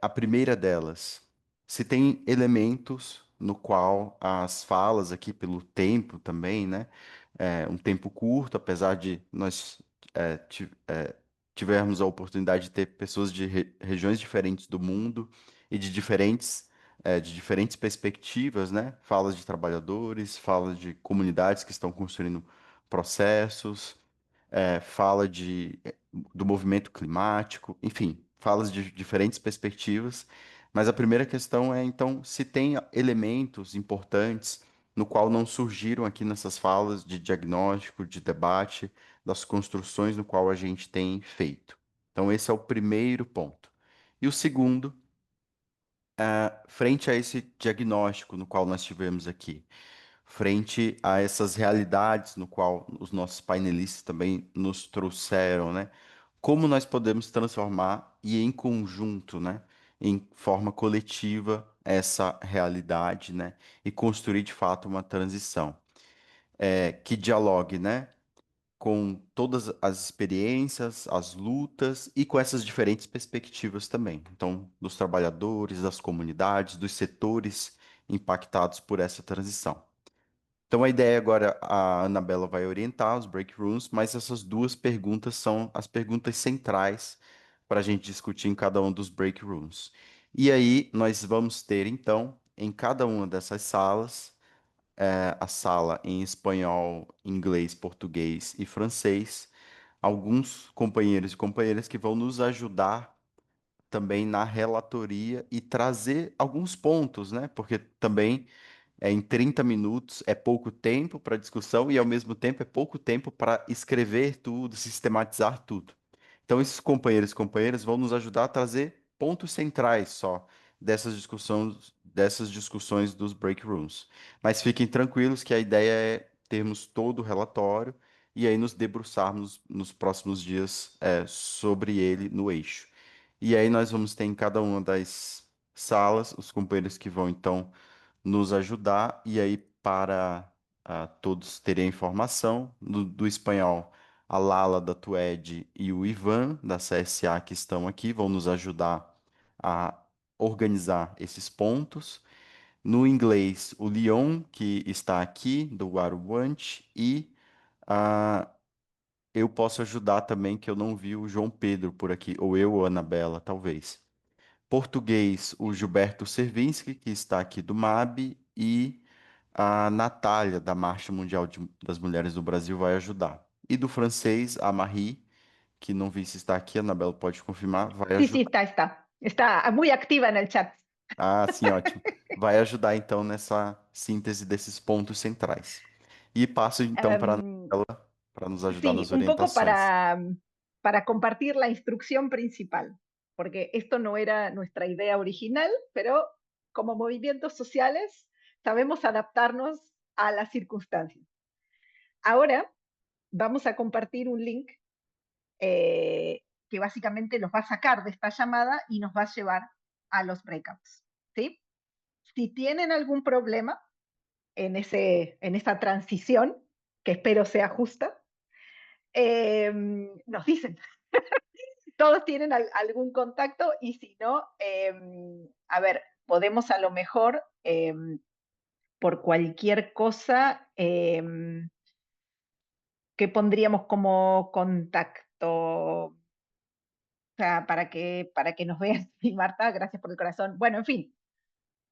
A primeira delas, se tem elementos no qual as falas aqui pelo tempo também, né? Um tempo curto, apesar de nós tivermos a oportunidade de ter pessoas de regiões diferentes do mundo e de diferentes perspectivas, né? Falas de trabalhadores, falas de comunidades que estão construindo processos, fala do movimento climático, enfim, falas de diferentes perspectivas. Mas a primeira questão é, então, se tem elementos importantes no qual não surgiram aqui nessas falas de diagnóstico, de debate, das construções no qual a gente tem feito. Então, esse é o primeiro ponto. E o segundo, frente a esse diagnóstico no qual nós tivemos aqui, frente a essas realidades no qual os nossos painelistas também nos trouxeram, né? Como nós podemos transformar e em conjunto, né, em forma coletiva essa realidade, né, e construir de fato uma transição que dialogue, né, com todas as experiências, as lutas e com essas diferentes perspectivas também. Então, dos trabalhadores, das comunidades, dos setores impactados por essa transição. Então, a ideia agora, a Anabela vai orientar os break rooms, mas essas duas perguntas são as perguntas centrais para a gente discutir em cada um dos break rooms. E aí, nós vamos ter, então, em cada uma dessas salas, a sala em espanhol, inglês, português e francês, alguns companheiros e companheiras que vão nos ajudar também na relatoria e trazer alguns pontos, né? Porque também em 30 minutos é pouco tempo para discussão e, ao mesmo tempo, é pouco tempo para escrever tudo, sistematizar tudo. Então, esses companheiros e companheiras vão nos ajudar a trazer pontos centrais só dessas discussões dos break rooms. Mas fiquem tranquilos que a ideia é termos todo o relatório e aí nos debruçarmos nos próximos dias sobre ele no eixo. E aí nós vamos ter em cada uma das salas os companheiros que vão, então, nos ajudar, e aí para todos terem a informação, do espanhol, a Lala da TUED e o Ivan da CSA que estão aqui vão nos ajudar a organizar esses pontos. No inglês, o Leon, que está aqui, do Aruante, e eu posso ajudar também, que eu não vi o João Pedro por aqui, ou eu ou a Anabela, talvez. Português, o Gilberto Servinski, que está aqui do MAB, e a Natália, da Marcha Mundial das Mulheres do Brasil, vai ajudar. E do francês, a Marie, que não vi se está aqui, a Anabela pode confirmar, vai Sí, sí, ajudar. está. Está muy activa en el chat. Ah, sim, ótimo. Vai ajudar, então, nessa síntese desses pontos centrais. E passo, então, para a Em, Anabela, para nos ajudar sí, nas un poco orientações. para compartir la instrucción principal, porque esto no era nuestra idea original, pero como movimientos sociales sabemos adaptarnos a las circunstancias. Ahora vamos a compartir un link que básicamente los va a sacar de esta llamada y nos va a llevar a los breakouts, ¿sí? Si tienen algún problema en esa transición, que espero sea justa, nos dicen. Todos tienen algún contacto y si no, a ver, podemos a lo mejor por cualquier cosa que pondríamos como contacto. O sea, para que nos vean. Y Marta, gracias por el corazón. Bueno, en fin,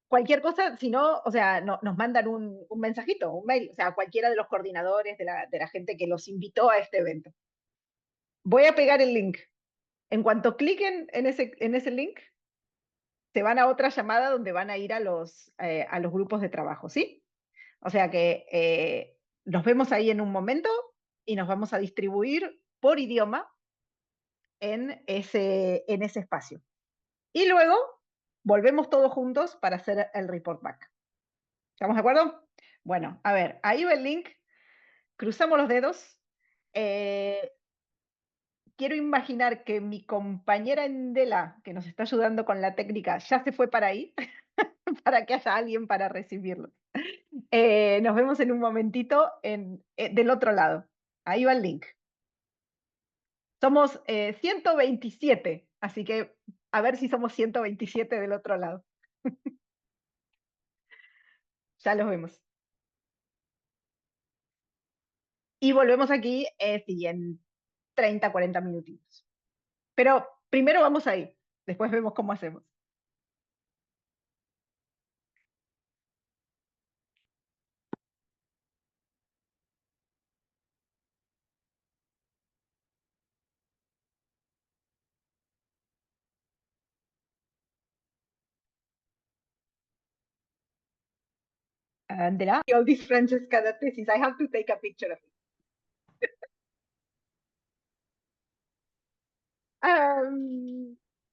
cualquier cosa, si no, o sea, nos mandan un mensajito, un mail, o sea, cualquiera de los coordinadores, de la gente que los invitó a este evento. Voy a pegar el link. En cuanto cliquen en ese link, se van a otra llamada donde van a ir a los grupos de trabajo, ¿sí? O sea que nos vemos ahí en un momento y nos vamos a distribuir por idioma en ese espacio. Y luego volvemos todos juntos para hacer el report back. ¿Estamos de acuerdo? Bueno, a ver, ahí va el link. Cruzamos los dedos. Quiero imaginar que mi compañera Endela, que nos está ayudando con la técnica, ya se fue para ahí, para que haya alguien para recibirlo. Nos vemos en un momentito del otro lado. Ahí va el link. Somos 127, así que a ver si somos 127 del otro lado. Ya los vemos. Y volvemos aquí sí, en 30, 40 minutitos. Pero primero vamos ahí, después vemos cómo hacemos. Andrea, all this Francesca thesis, I have to take a picture of it.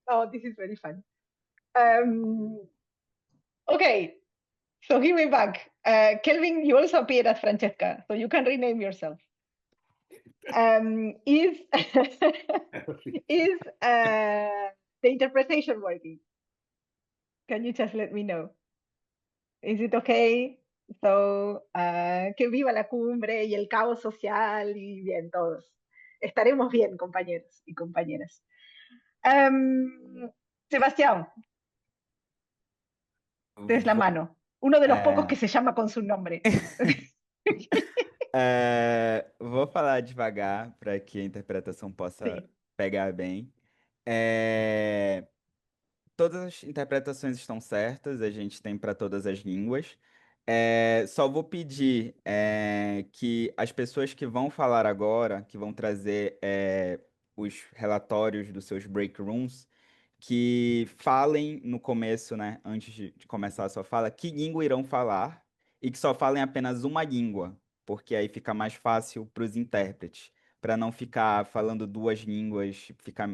Oh, this is very fun. Okay, so here we're back. Kelvin, you also appeared as Francesca, so you can rename yourself. Is the interpretation working? Can you just let me know? Is it okay? So, que viva la cumbre y el caos social y bien, todos. Estaremos bien, compañeros y compañeras. Sebastián, des la mano. Uno de los pocos que se llama con su nombre. Vou falar devagar para que a interpretação possa Sim. pegar bem. Todas as interpretações estão certas, a gente tem para todas as línguas. Só vou pedir que as pessoas que vão falar agora, que vão trazer os relatórios dos seus break rooms, que falem no começo, né, antes de começar a sua fala, que língua irão falar e que só falem apenas uma língua, porque aí fica mais fácil para os intérpretes, para não ficar falando duas línguas, ficar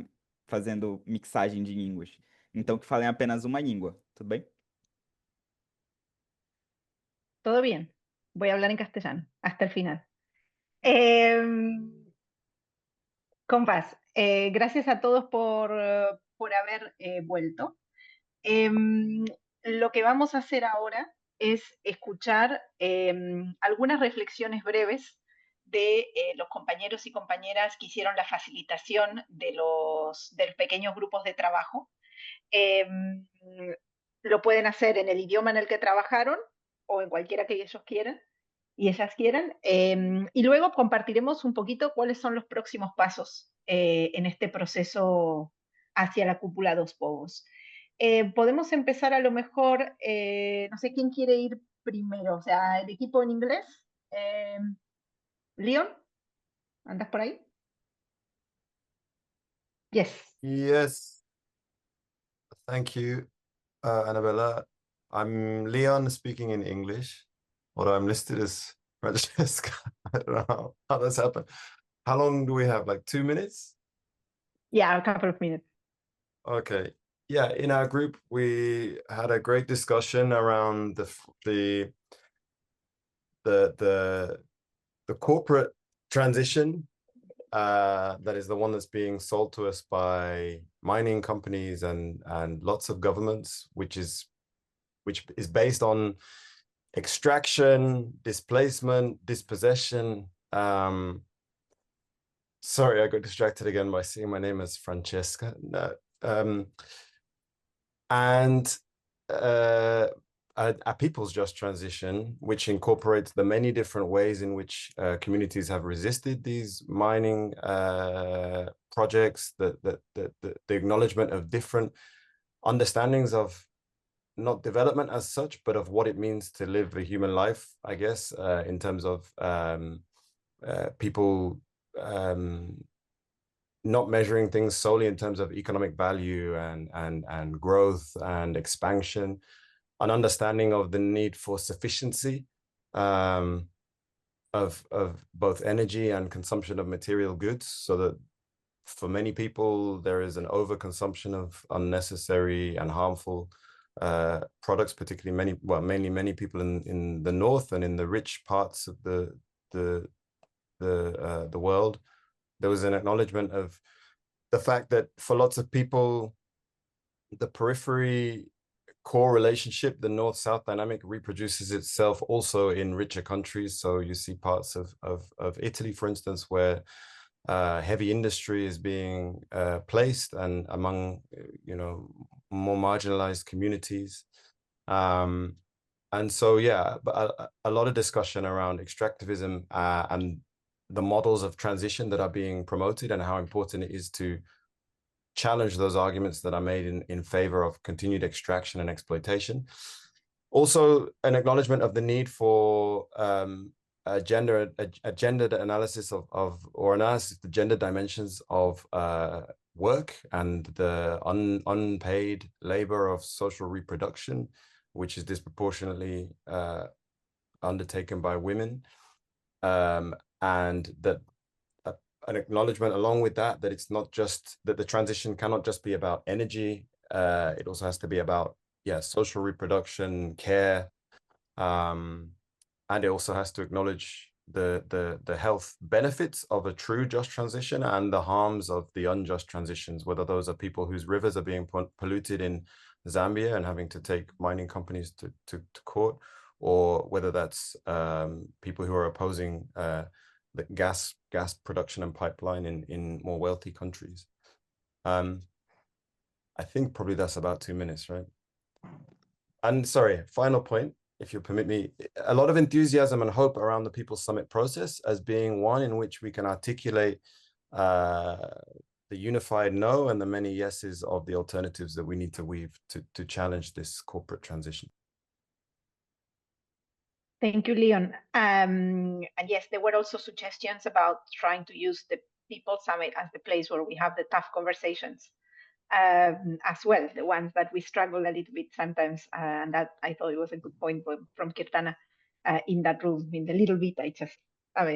fazendo mixagem de línguas. Então, que falem apenas uma língua, tudo bem? Todo bien. Voy a hablar en castellano hasta el final. Compás, gracias a todos por haber vuelto. Lo que vamos a hacer ahora es escuchar algunas reflexiones breves de los compañeros y compañeras que hicieron la facilitación de los pequeños grupos de trabajo. Lo pueden hacer en el idioma en el que trabajaron o en cualquiera que ellos quieran y ellas quieran. Y luego compartiremos un poquito cuáles son los próximos pasos en este proceso hacia la cúpula dos povos. Podemos empezar a lo mejor, no sé quién quiere ir primero, o sea, el equipo en inglés. Leon, ¿andas por ahí? Yes. Yes, thank you, Annabella. I'm Leon speaking in English, although I'm listed as Francesca. I don't know how that's happened. How long do we have? Like 2 minutes? Yeah, a couple of minutes. Okay. Yeah, in our group, we had a great discussion around the corporate transition that is the one that's being sold to us by mining companies and lots of governments, which is based on extraction, displacement, dispossession. Sorry, I got distracted again by seeing my name as Francesca. No, and a people's just transition, which incorporates the many different ways in which communities have resisted these mining projects, the acknowledgement of different understandings of not development as such, but of what it means to live a human life, I guess, in terms of people not measuring things solely in terms of economic value and growth and expansion, an understanding of the need for sufficiency of both energy and consumption of material goods, so that for many people there is an overconsumption of unnecessary and harmful products, particularly mainly many people in the north and in the rich parts of the world. There was an acknowledgement of the fact that for lots of people, the periphery core relationship, the north-south dynamic, reproduces itself also in richer countries. So you see parts of Italy, for instance, where heavy industry is being placed and among more marginalized communities. And so, yeah, but a lot of discussion around extractivism and the models of transition that are being promoted and how important it is to challenge those arguments that are made in favor of continued extraction and exploitation. Also, an acknowledgement of the need for a gendered analysis or analysis of the gender dimensions of work and the unpaid labor of social reproduction, which is disproportionately undertaken by women, and that an acknowledgement along with that it's not just that the transition cannot just be about energy, it also has to be about social reproduction, care, and it also has to acknowledge the health benefits of a true just transition and the harms of the unjust transitions, whether those are people whose rivers are being polluted in Zambia and having to take mining companies to court, or whether that's people who are opposing the gas production and pipeline in more wealthy countries. I think probably that's about 2 minutes, right? And sorry, final point, if you permit me, a lot of enthusiasm and hope around the People's Summit process as being one in which we can articulate the unified no and the many yeses of the alternatives that we need to weave to challenge this corporate transition. Thank you, Leon. And yes, there were also suggestions about trying to use the People's Summit as the place where we have the tough conversations as well, the ones that we struggle a little bit sometimes. And that I thought it was a good point from Kirtana in that room, in the little bit I just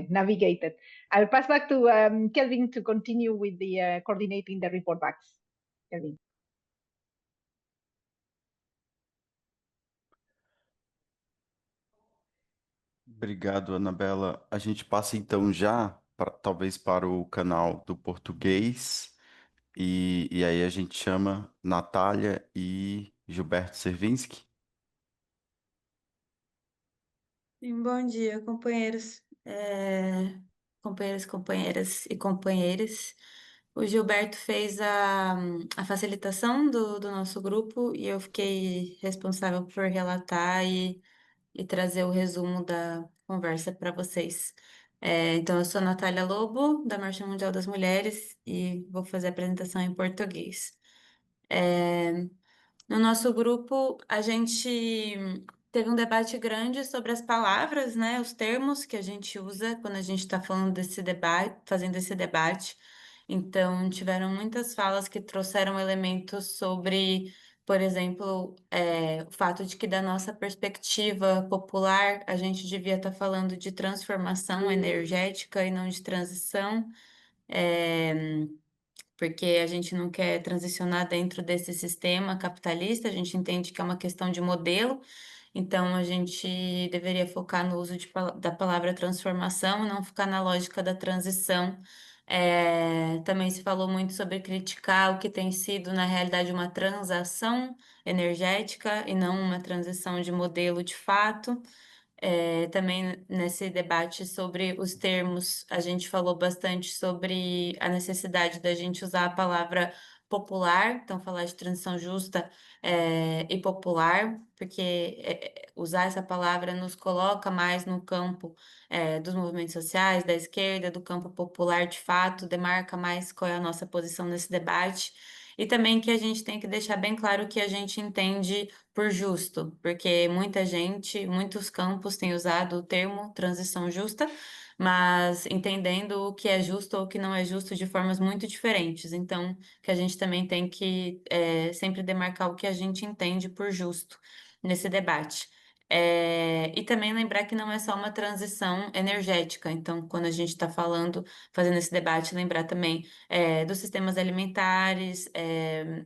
navigated. I'll pass back to Kelvin to continue with the coordinating the report backs. Kelvin. Obrigado, Anabela. A gente passa então já, talvez, para o canal do português, e aí a gente chama Natália e Gilberto Servinski. Bom dia, companheiros, companheiras e companheiros. O Gilberto fez a facilitação do nosso grupo e eu fiquei responsável por relatar e trazer o resumo da conversa para vocês. Então, eu sou a Natália Lobo, da Marcha Mundial das Mulheres, e vou fazer a apresentação em português. No nosso grupo, a gente teve um debate grande sobre as palavras, né, os termos que a gente usa quando a gente está falando desse debate, fazendo esse debate. Então, tiveram muitas falas que trouxeram elementos sobre, por exemplo, o fato de que, da nossa perspectiva popular, a gente devia estar falando de transformação energética e não de transição, porque a gente não quer transicionar dentro desse sistema capitalista, a gente entende que é uma questão de modelo, então a gente deveria focar no uso da palavra transformação e não ficar na lógica da transição. Também se falou muito sobre criticar o que tem sido, na realidade, uma transação energética e não uma transição de modelo de fato. Também nesse debate sobre os termos, a gente falou bastante sobre a necessidade da gente usar a palavra popular, então falar de transição justa e popular, porque usar essa palavra nos coloca mais no campo dos movimentos sociais, da esquerda, do campo popular de fato, demarca mais qual é a nossa posição nesse debate. E também que a gente tem que deixar bem claro o que a gente entende por justo, porque muita gente, muitos campos têm usado o termo transição justa, mas entendendo o que é justo ou o que não é justo de formas muito diferentes. Então, que a gente também tem que sempre demarcar o que a gente entende por justo nesse debate. E também lembrar que não é só uma transição energética. Então, quando a gente está fazendo esse debate, lembrar também dos sistemas alimentares,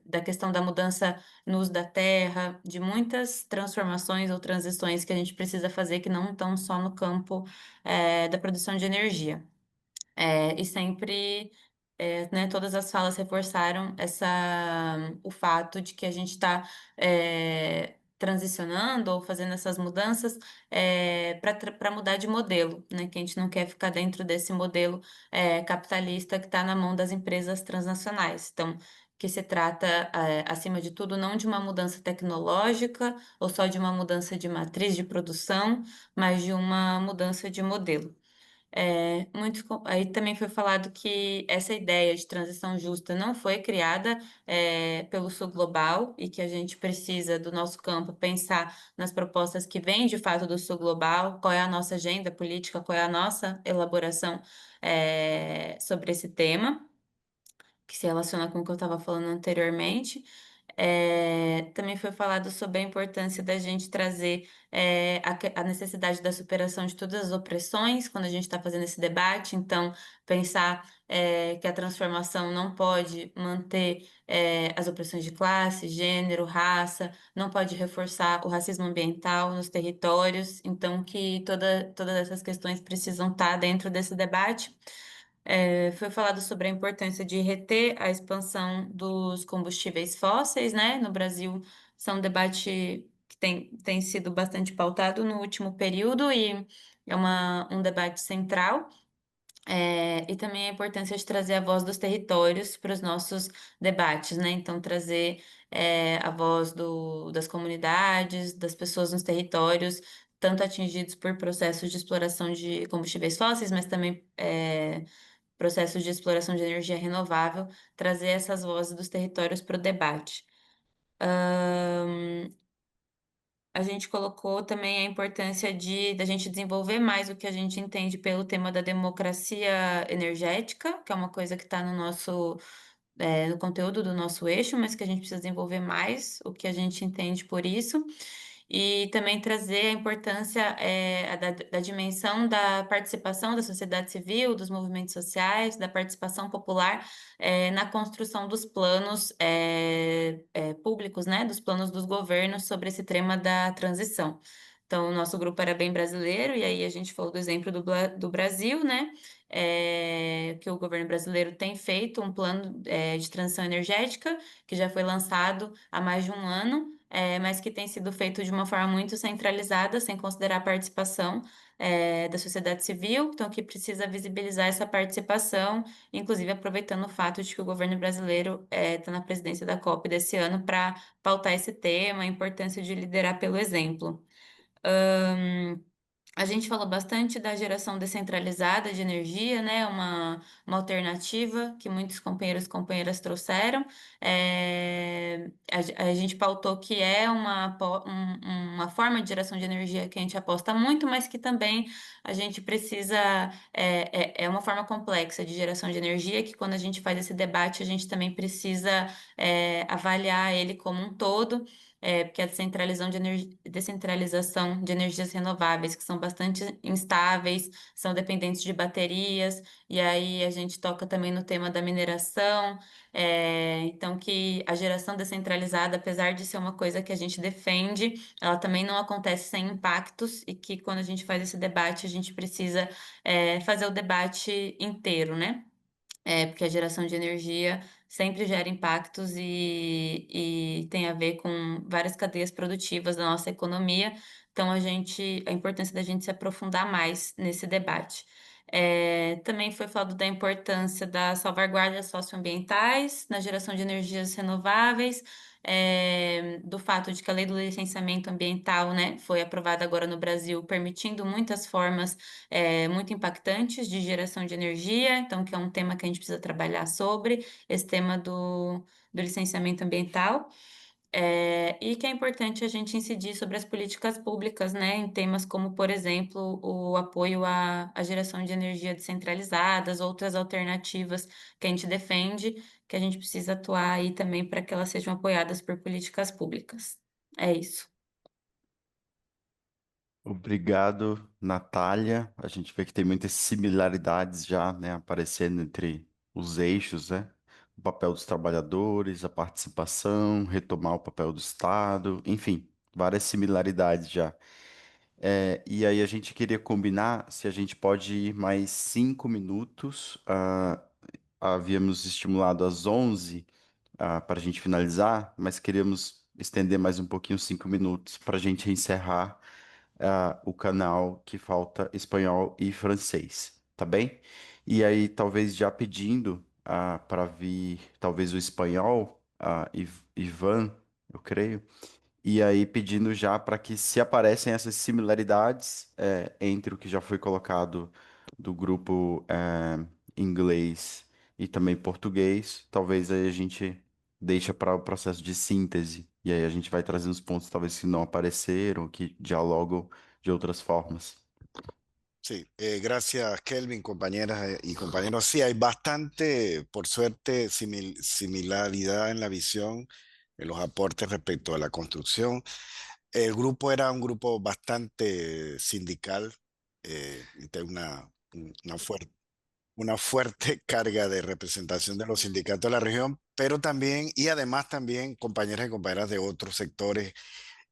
da questão da mudança no uso da terra, de muitas transformações ou transições que a gente precisa fazer que não estão só no campo da produção de energia. E sempre, né, todas as falas reforçaram o fato de que a gente está transicionando ou fazendo essas mudanças para mudar de modelo, né? Que a gente não quer ficar dentro desse modelo capitalista que está na mão das empresas transnacionais. Então, que se trata, acima de tudo, não de uma mudança tecnológica ou só de uma mudança de matriz de produção, mas de uma mudança de modelo. Aí também foi falado que essa ideia de transição justa não foi criada pelo Sul Global e que a gente precisa, do nosso campo, pensar nas propostas que vêm de fato do Sul Global, qual é a nossa agenda política, qual é a nossa elaboração sobre esse tema, que se relaciona com o que eu estava falando anteriormente. Também foi falado sobre a importância da gente trazer a necessidade da superação de todas as opressões quando a gente está fazendo esse debate. Então, pensar que a transformação não pode manter as opressões de classe, gênero, raça, não pode reforçar o racismo ambiental nos territórios. Então, que todas essas questões precisam estar dentro desse debate. Foi falado sobre a importância de reter a expansão dos combustíveis fósseis, né? No Brasil, são um debate que tem sido bastante pautado no último período e é um debate central. E também a importância de trazer a voz dos territórios para os nossos debates, né? Então, trazer a voz das comunidades, das pessoas nos territórios, tanto atingidos por processos de exploração de combustíveis fósseis, mas também processos de exploração de energia renovável, trazer essas vozes dos territórios para o debate. A gente colocou também a importância da gente desenvolver mais o que a gente entende pelo tema da democracia energética, que é uma coisa que está no conteúdo do nosso eixo, mas que a gente precisa desenvolver mais o que a gente entende por isso. E também trazer a importância da dimensão da participação da sociedade civil, dos movimentos sociais, da participação popular na construção dos planos públicos, né, dos planos dos governos sobre esse tema da transição. Então, o nosso grupo era bem brasileiro, e aí a gente falou do exemplo do Brasil, né, que o governo brasileiro tem feito um plano de transição energética, que já foi lançado há mais de um ano, mas que tem sido feito de uma forma muito centralizada, sem considerar a participação da sociedade civil, então que precisa visibilizar essa participação, inclusive aproveitando o fato de que o governo brasileiro está na presidência da COP desse ano para pautar esse tema, a importância de liderar pelo exemplo. A gente falou bastante da geração descentralizada de energia, né? Uma alternativa que muitos companheiros e companheiras trouxeram. A gente pautou que é uma forma de geração de energia que a gente aposta muito, mas que também a gente precisa. É uma forma complexa de geração de energia que, quando a gente faz esse debate, a gente também precisa avaliar ele como um todo. Porque a descentralização de energias renováveis, que são bastante instáveis, são dependentes de baterias, e aí a gente toca também no tema da mineração, então que a geração descentralizada, apesar de ser uma coisa que a gente defende, ela também não acontece sem impactos, e que quando a gente faz esse debate, a gente precisa fazer o debate inteiro, né? Porque a geração de energia sempre gera impactos e tem a ver com várias cadeias produtivas da nossa economia. Então, a importância da gente se aprofundar mais nesse debate. Também foi falado da importância das salvaguardas socioambientais na geração de energias renováveis, do fato de que a lei do licenciamento ambiental, né, foi aprovada agora no Brasil, permitindo muitas formas muito impactantes de geração de energia, então que é um tema que a gente precisa trabalhar sobre, esse tema do licenciamento ambiental. E que é importante a gente incidir sobre as políticas públicas, né, em temas como, por exemplo, o apoio à geração de energia descentralizadas, outras alternativas que a gente defende, que a gente precisa atuar aí também para que elas sejam apoiadas por políticas públicas. É isso. Obrigado, Natália. A gente vê que tem muitas similaridades já, né, aparecendo entre os eixos, né? O papel dos trabalhadores, a participação, retomar o papel do Estado, enfim, várias similaridades já. E aí a gente queria combinar se a gente pode ir mais 5 minutos. Havíamos estimulado às 11 para a gente finalizar, mas queríamos estender mais um pouquinho, 5 minutos, para a gente encerrar o canal que falta espanhol e francês, tá bem? E aí, talvez já pedindo para vir, talvez o espanhol, Ivan, eu creio, e aí pedindo já para que, se aparecem essas similaridades entre o que já foi colocado do grupo inglês e também português, talvez aí a gente deixa para o processo de síntese. E aí a gente vai trazendo os pontos talvez que não apareceram, que dialogam de outras formas. Sí, gracias Kelvin, compañeras y compañeros. Sí, hay bastante, por suerte, similaridad en la visión, en los aportes respecto a la construcción. El grupo era un grupo bastante sindical, y tiene una fuerte carga de representación de los sindicatos de la región, pero también, y además también compañeras y compañeras de otros sectores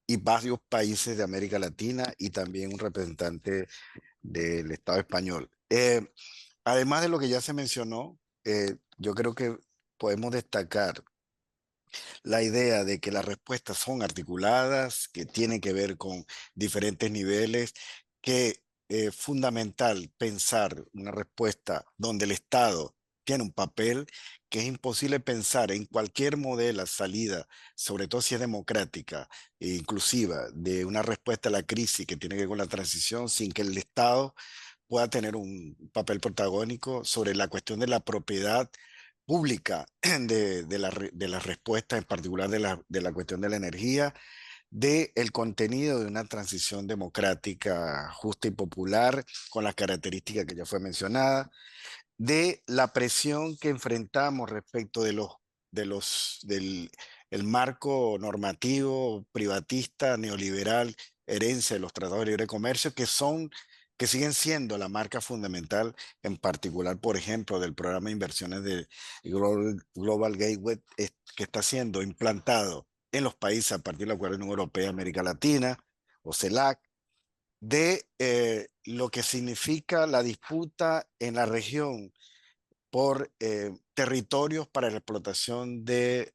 y varios países de América Latina y también un representante del Estado español. Además de lo que ya se mencionó, yo creo que podemos destacar la idea de que las respuestas son articuladas, que tienen que ver con diferentes niveles, que es fundamental pensar una respuesta donde el Estado tiene un papel, que es imposible pensar en cualquier modelo salida, sobre todo si es democrática e inclusiva, de una respuesta a la crisis que tiene que ver con la transición, sin que el Estado pueda tener un papel protagónico sobre la cuestión de la propiedad pública de la respuesta, en particular de la cuestión de la energía, del contenido de una transición democrática justa y popular, con las características que ya fue mencionada, de la presión que enfrentamos respecto del el marco normativo privatista, neoliberal, herencia de los tratados de libre comercio, que siguen siendo la marca fundamental, en particular, por ejemplo, del programa de inversiones de Global Gateway, que está siendo implantado en los países a partir del Acuerdo de la Unión Europea, América Latina, o CELAC, de lo que significa la disputa en la región por territorios para la explotación de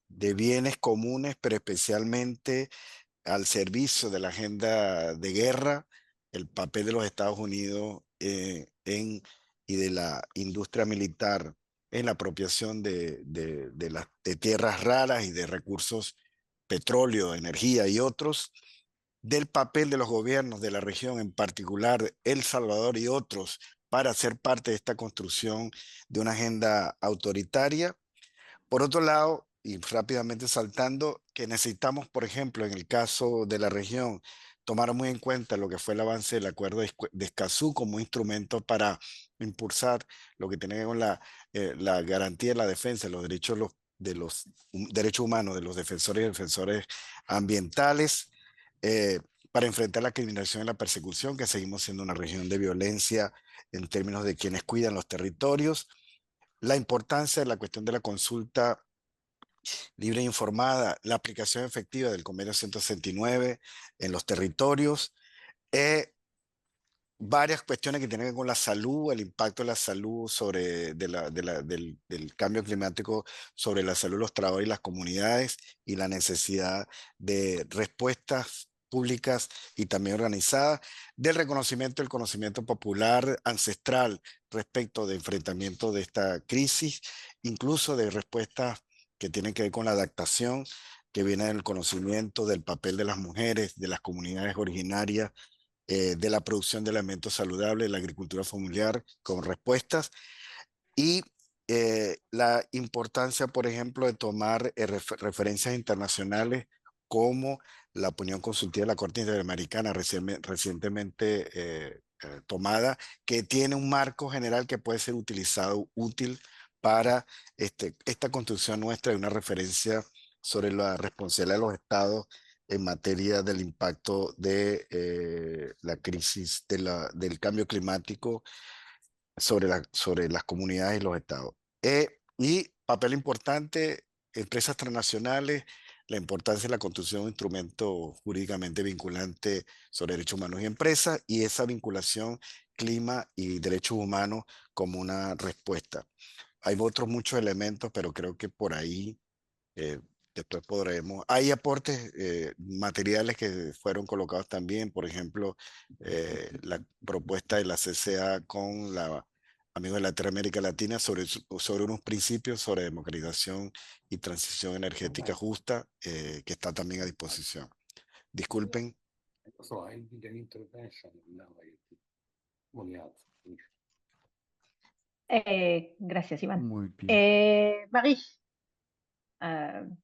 bienes comunes, pero especialmente al servicio de la agenda de guerra, el papel de los Estados Unidos y de la industria militar en la apropiación de tierras raras y de recursos, petróleo, energía y otros, del papel de los gobiernos de la región, en particular El Salvador y otros, para ser parte de esta construcción de una agenda autoritaria. Por otro lado, y rápidamente saltando, que necesitamos, por ejemplo, en el caso de la región, tomar muy en cuenta lo que fue el avance del acuerdo de Escazú como instrumento para impulsar lo que tiene que ver con la garantía y la defensa de los derechos humanos de los defensores y defensores ambientales, para enfrentar la criminalización y la persecución, que seguimos siendo una región de violencia en términos de quienes cuidan los territorios, la importancia de la cuestión de la consulta libre e informada, la aplicación efectiva del Convenio 169 en los territorios, varias cuestiones que tienen que ver con la salud, el impacto de la salud del cambio climático sobre la salud de los trabajadores y las comunidades, y la necesidad de respuestas públicas y también organizadas, del reconocimiento del conocimiento popular ancestral respecto de enfrentamiento de esta crisis, incluso de respuestas que tienen que ver con la adaptación, que viene del conocimiento del papel de las mujeres, de las comunidades originarias, de la producción de alimentos saludables, la agricultura familiar con respuestas, y la importancia, por ejemplo, de tomar referencias internacionales como la opinión consultiva de la Corte Interamericana recientemente tomada, que tiene un marco general que puede ser útil para esta construcción nuestra de una referencia sobre la responsabilidad de los estados en materia del impacto de la crisis del cambio climático sobre las comunidades y los estados. Y papel importante, empresas transnacionales, la importancia de la construcción de un instrumento jurídicamente vinculante sobre derechos humanos y empresas, y esa vinculación clima y derechos humanos como una respuesta. Hay otros muchos elementos, pero creo que por ahí después podremos. Hay aportes materiales que fueron colocados también, por ejemplo, la propuesta de la CCA con la Amigos de Latinoamérica Latina sobre unos principios sobre democratización y transición energética justa, que está también a disposición. Disculpen. Gracias, Iván. Muy bien. Marie,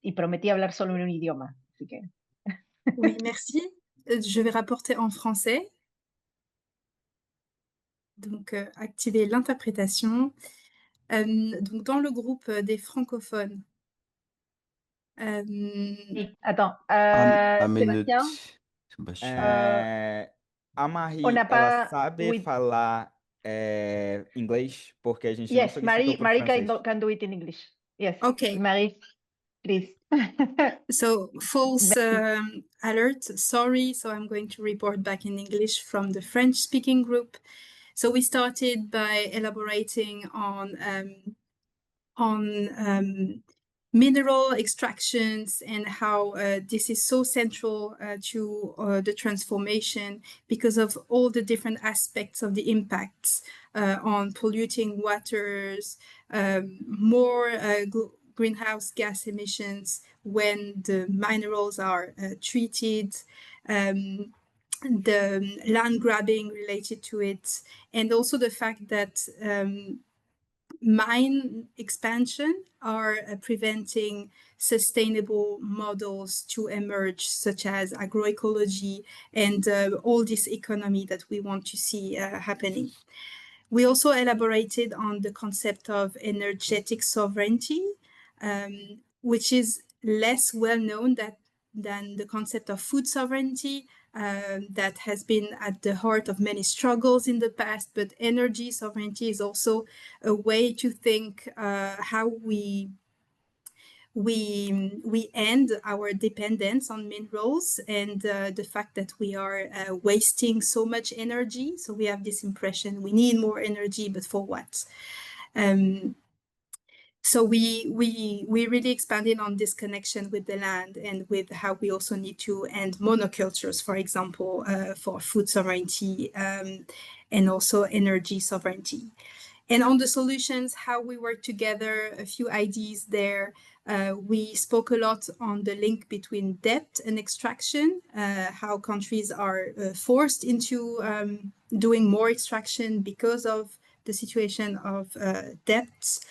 y prometí hablar solo en un idioma, así que... Oui, merci. Je vais rapporter en français. Donc, activer l'interprétation. Donc, dans le groupe des francophones. Sí, attends, A minute, Sébastien, baixinho. A on Marie, n'a ela pas... sabe we- falar inglês? Porque a gente não Yes, solicitou Marie, para o Marie francês. can do it in English. Yes, Okay. Marie, please. So, false alert, sorry. So I'm going to report back in English from the French-speaking group. So we started by elaborating on mineral extractions and how this is so central to the transformation because of all the different aspects of the impacts on polluting waters, more greenhouse gas emissions when the minerals are treated, the land grabbing related to it, and also the fact that mine expansion are preventing sustainable models to emerge, such as agroecology and all this economy that we want to see happening. We also elaborated on the concept of energetic sovereignty, which is less well known than the concept of food sovereignty, that has been at the heart of many struggles in the past. But energy sovereignty is also a way to think how we end our dependence on minerals and the fact that we are wasting so much energy. So we have this impression we need more energy, but for what? So we really expanded on this connection with the land and with how we also need to end monocultures, for example, for food sovereignty and also energy sovereignty. And on the solutions, how we work together, a few ideas there. We spoke a lot on the link between debt and extraction, how countries are forced into doing more extraction because of the situation of debts.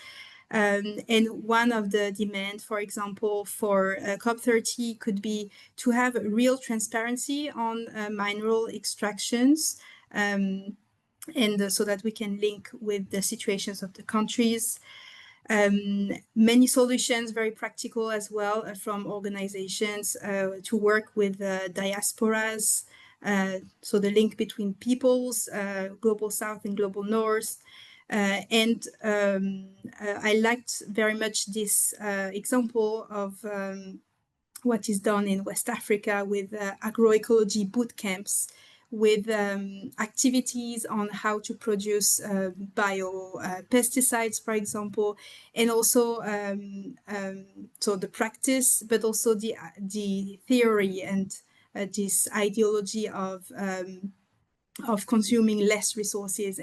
And one of the demands, for example, for COP30 could be to have real transparency on mineral extractions, and so that we can link with the situations of the countries. Many solutions, very practical as well, from organizations to work with diasporas. So the link between peoples, Global South and Global North. And I liked very much this example of what is done in West Africa with agroecology boot camps, with activities on how to produce biopesticides, for example, and also so the practice, but also the theory and this ideology of consuming less resources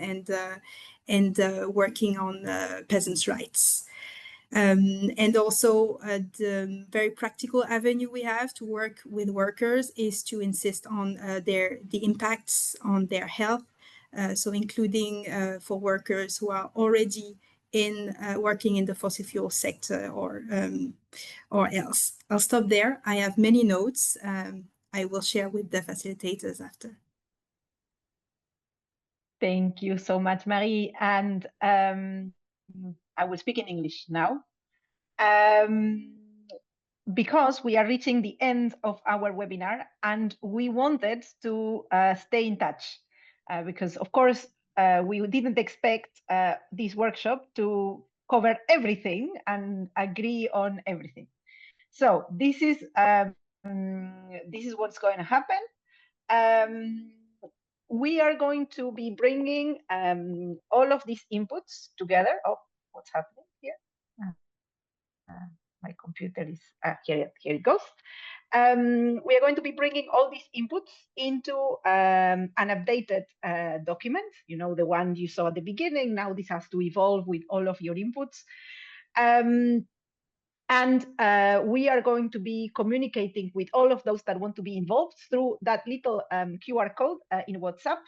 and working on peasants' rights. And also the very practical avenue we have to work with workers is to insist on the impacts on their health. So including for workers who are already working in the fossil fuel sector or else. I'll stop there. I have many notes. I will share with the facilitators after. Thank you so much, Marie. And I will speak in English now. Because we are reaching the end of our webinar and we wanted to stay in touch because, of course, we didn't expect this workshop to cover everything and agree on everything. So this is what's going to happen. We are going to be bringing all of these inputs together. Oh, what's happening here? My computer is, here it goes. We are going to be bringing all these inputs into an updated document, you know, the one you saw at the beginning. Now this has to evolve with all of your inputs. And we are going to be communicating with all of those that want to be involved through that little QR code in WhatsApp.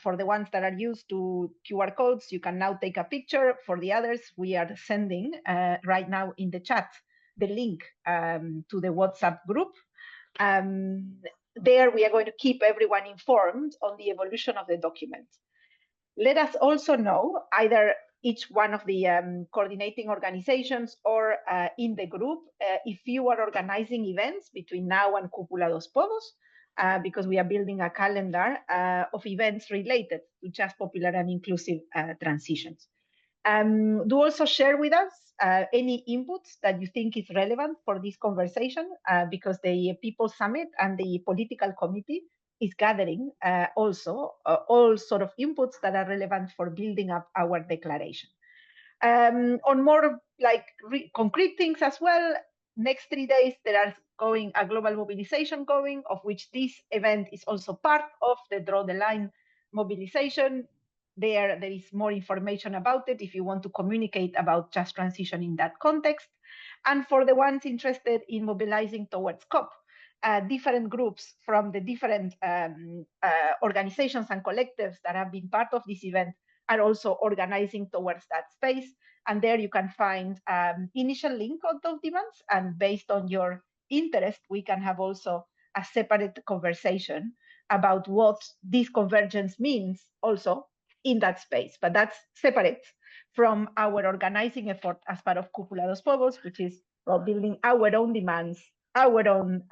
For the ones that are used to QR codes, you can now take a picture. For the others, we are sending right now in the chat the link to the WhatsApp group. There we are going to keep everyone informed on the evolution of the document. Let us also know, either each one of the coordinating organizations or in the group, if you are organizing events between now and Cúpula dos Povos, because we are building a calendar of events related to just popular and inclusive transitions. Do also share with us any inputs that you think is relevant for this conversation, because the People's Summit and the Political Committee is gathering also all sort of inputs that are relevant for building up our declaration. On more like concrete things as well, next 3 days there are going a global mobilization going, of which this event is also part of the Draw the Line mobilization. There is more information about it if you want to communicate about just transition in that context. And for the ones interested in mobilizing towards COP, different groups from the different organizations and collectives that have been part of this event are also organizing towards that space. And there you can find initial link on those demands, and based on your interest, we can have also a separate conversation about what this convergence means also in that space. But that's separate from our organizing effort as part of Cúpula dos Povos, which is about building our own demands, our own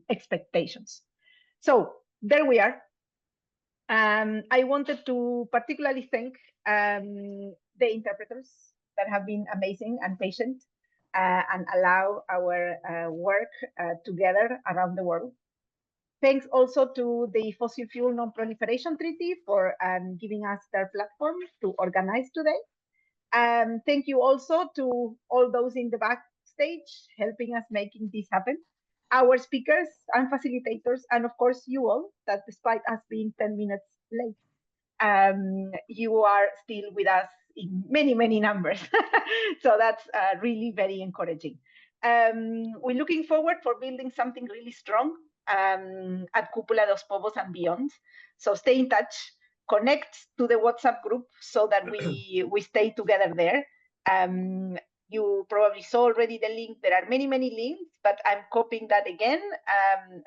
expectations. So there we are. I wanted to particularly thank the interpreters that have been amazing and patient and allow our work together around the world. Thanks also to the Fossil Fuel Non-Proliferation Treaty for giving us their platform to organize today. Thank you also to all those in the backstage helping us making this happen, our speakers and facilitators, and of course you all, that despite us being 10 minutes late, you are still with us in many, many numbers. So that's really very encouraging. We're looking forward for building something really strong at Cúpula dos Povos and beyond. So stay in touch, connect to the WhatsApp group so that we stay together there. You probably saw already the link. There are many, many links, but I'm copying that again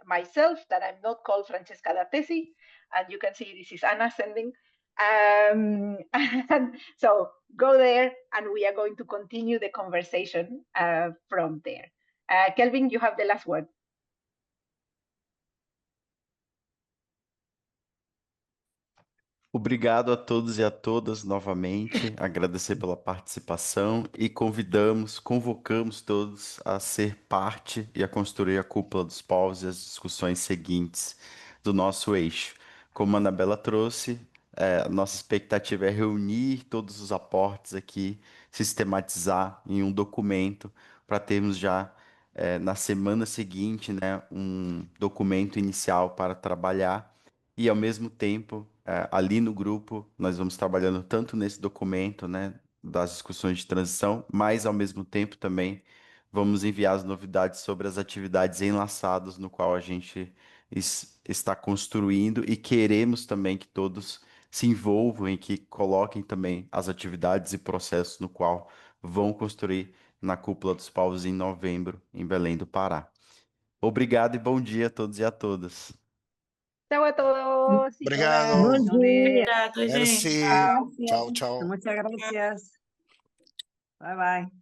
myself, that I'm not called Francesca D'Artesi. And you can see this is Anna sending. And so go there, and we are going to continue the conversation from there. Kelvin, you have the last word. Obrigado a todos e a todas novamente, agradecer pela participação e convocamos todos a ser parte e a construir a Cúpula dos Povos e as discussões seguintes do nosso eixo. Como a Anabela trouxe, a nossa expectativa é reunir todos os aportes aqui, sistematizar em um documento para termos já na semana seguinte, né, um documento inicial para trabalhar e, ao mesmo tempo, ali no grupo, nós vamos trabalhando tanto nesse documento, né, das discussões de transição, mas, ao mesmo tempo, também vamos enviar as novidades sobre as atividades enlaçadas no qual a gente está construindo e queremos também que todos se envolvam e que coloquem também as atividades e processos no qual vão construir na Cúpula dos Povos em novembro, em Belém do Pará. Obrigado e bom dia a todos e a todas. Chao a todos. Obrigado. Buen día. Obrigado, gente. Merci. Chao, chao. Muchas gracias. Bye bye.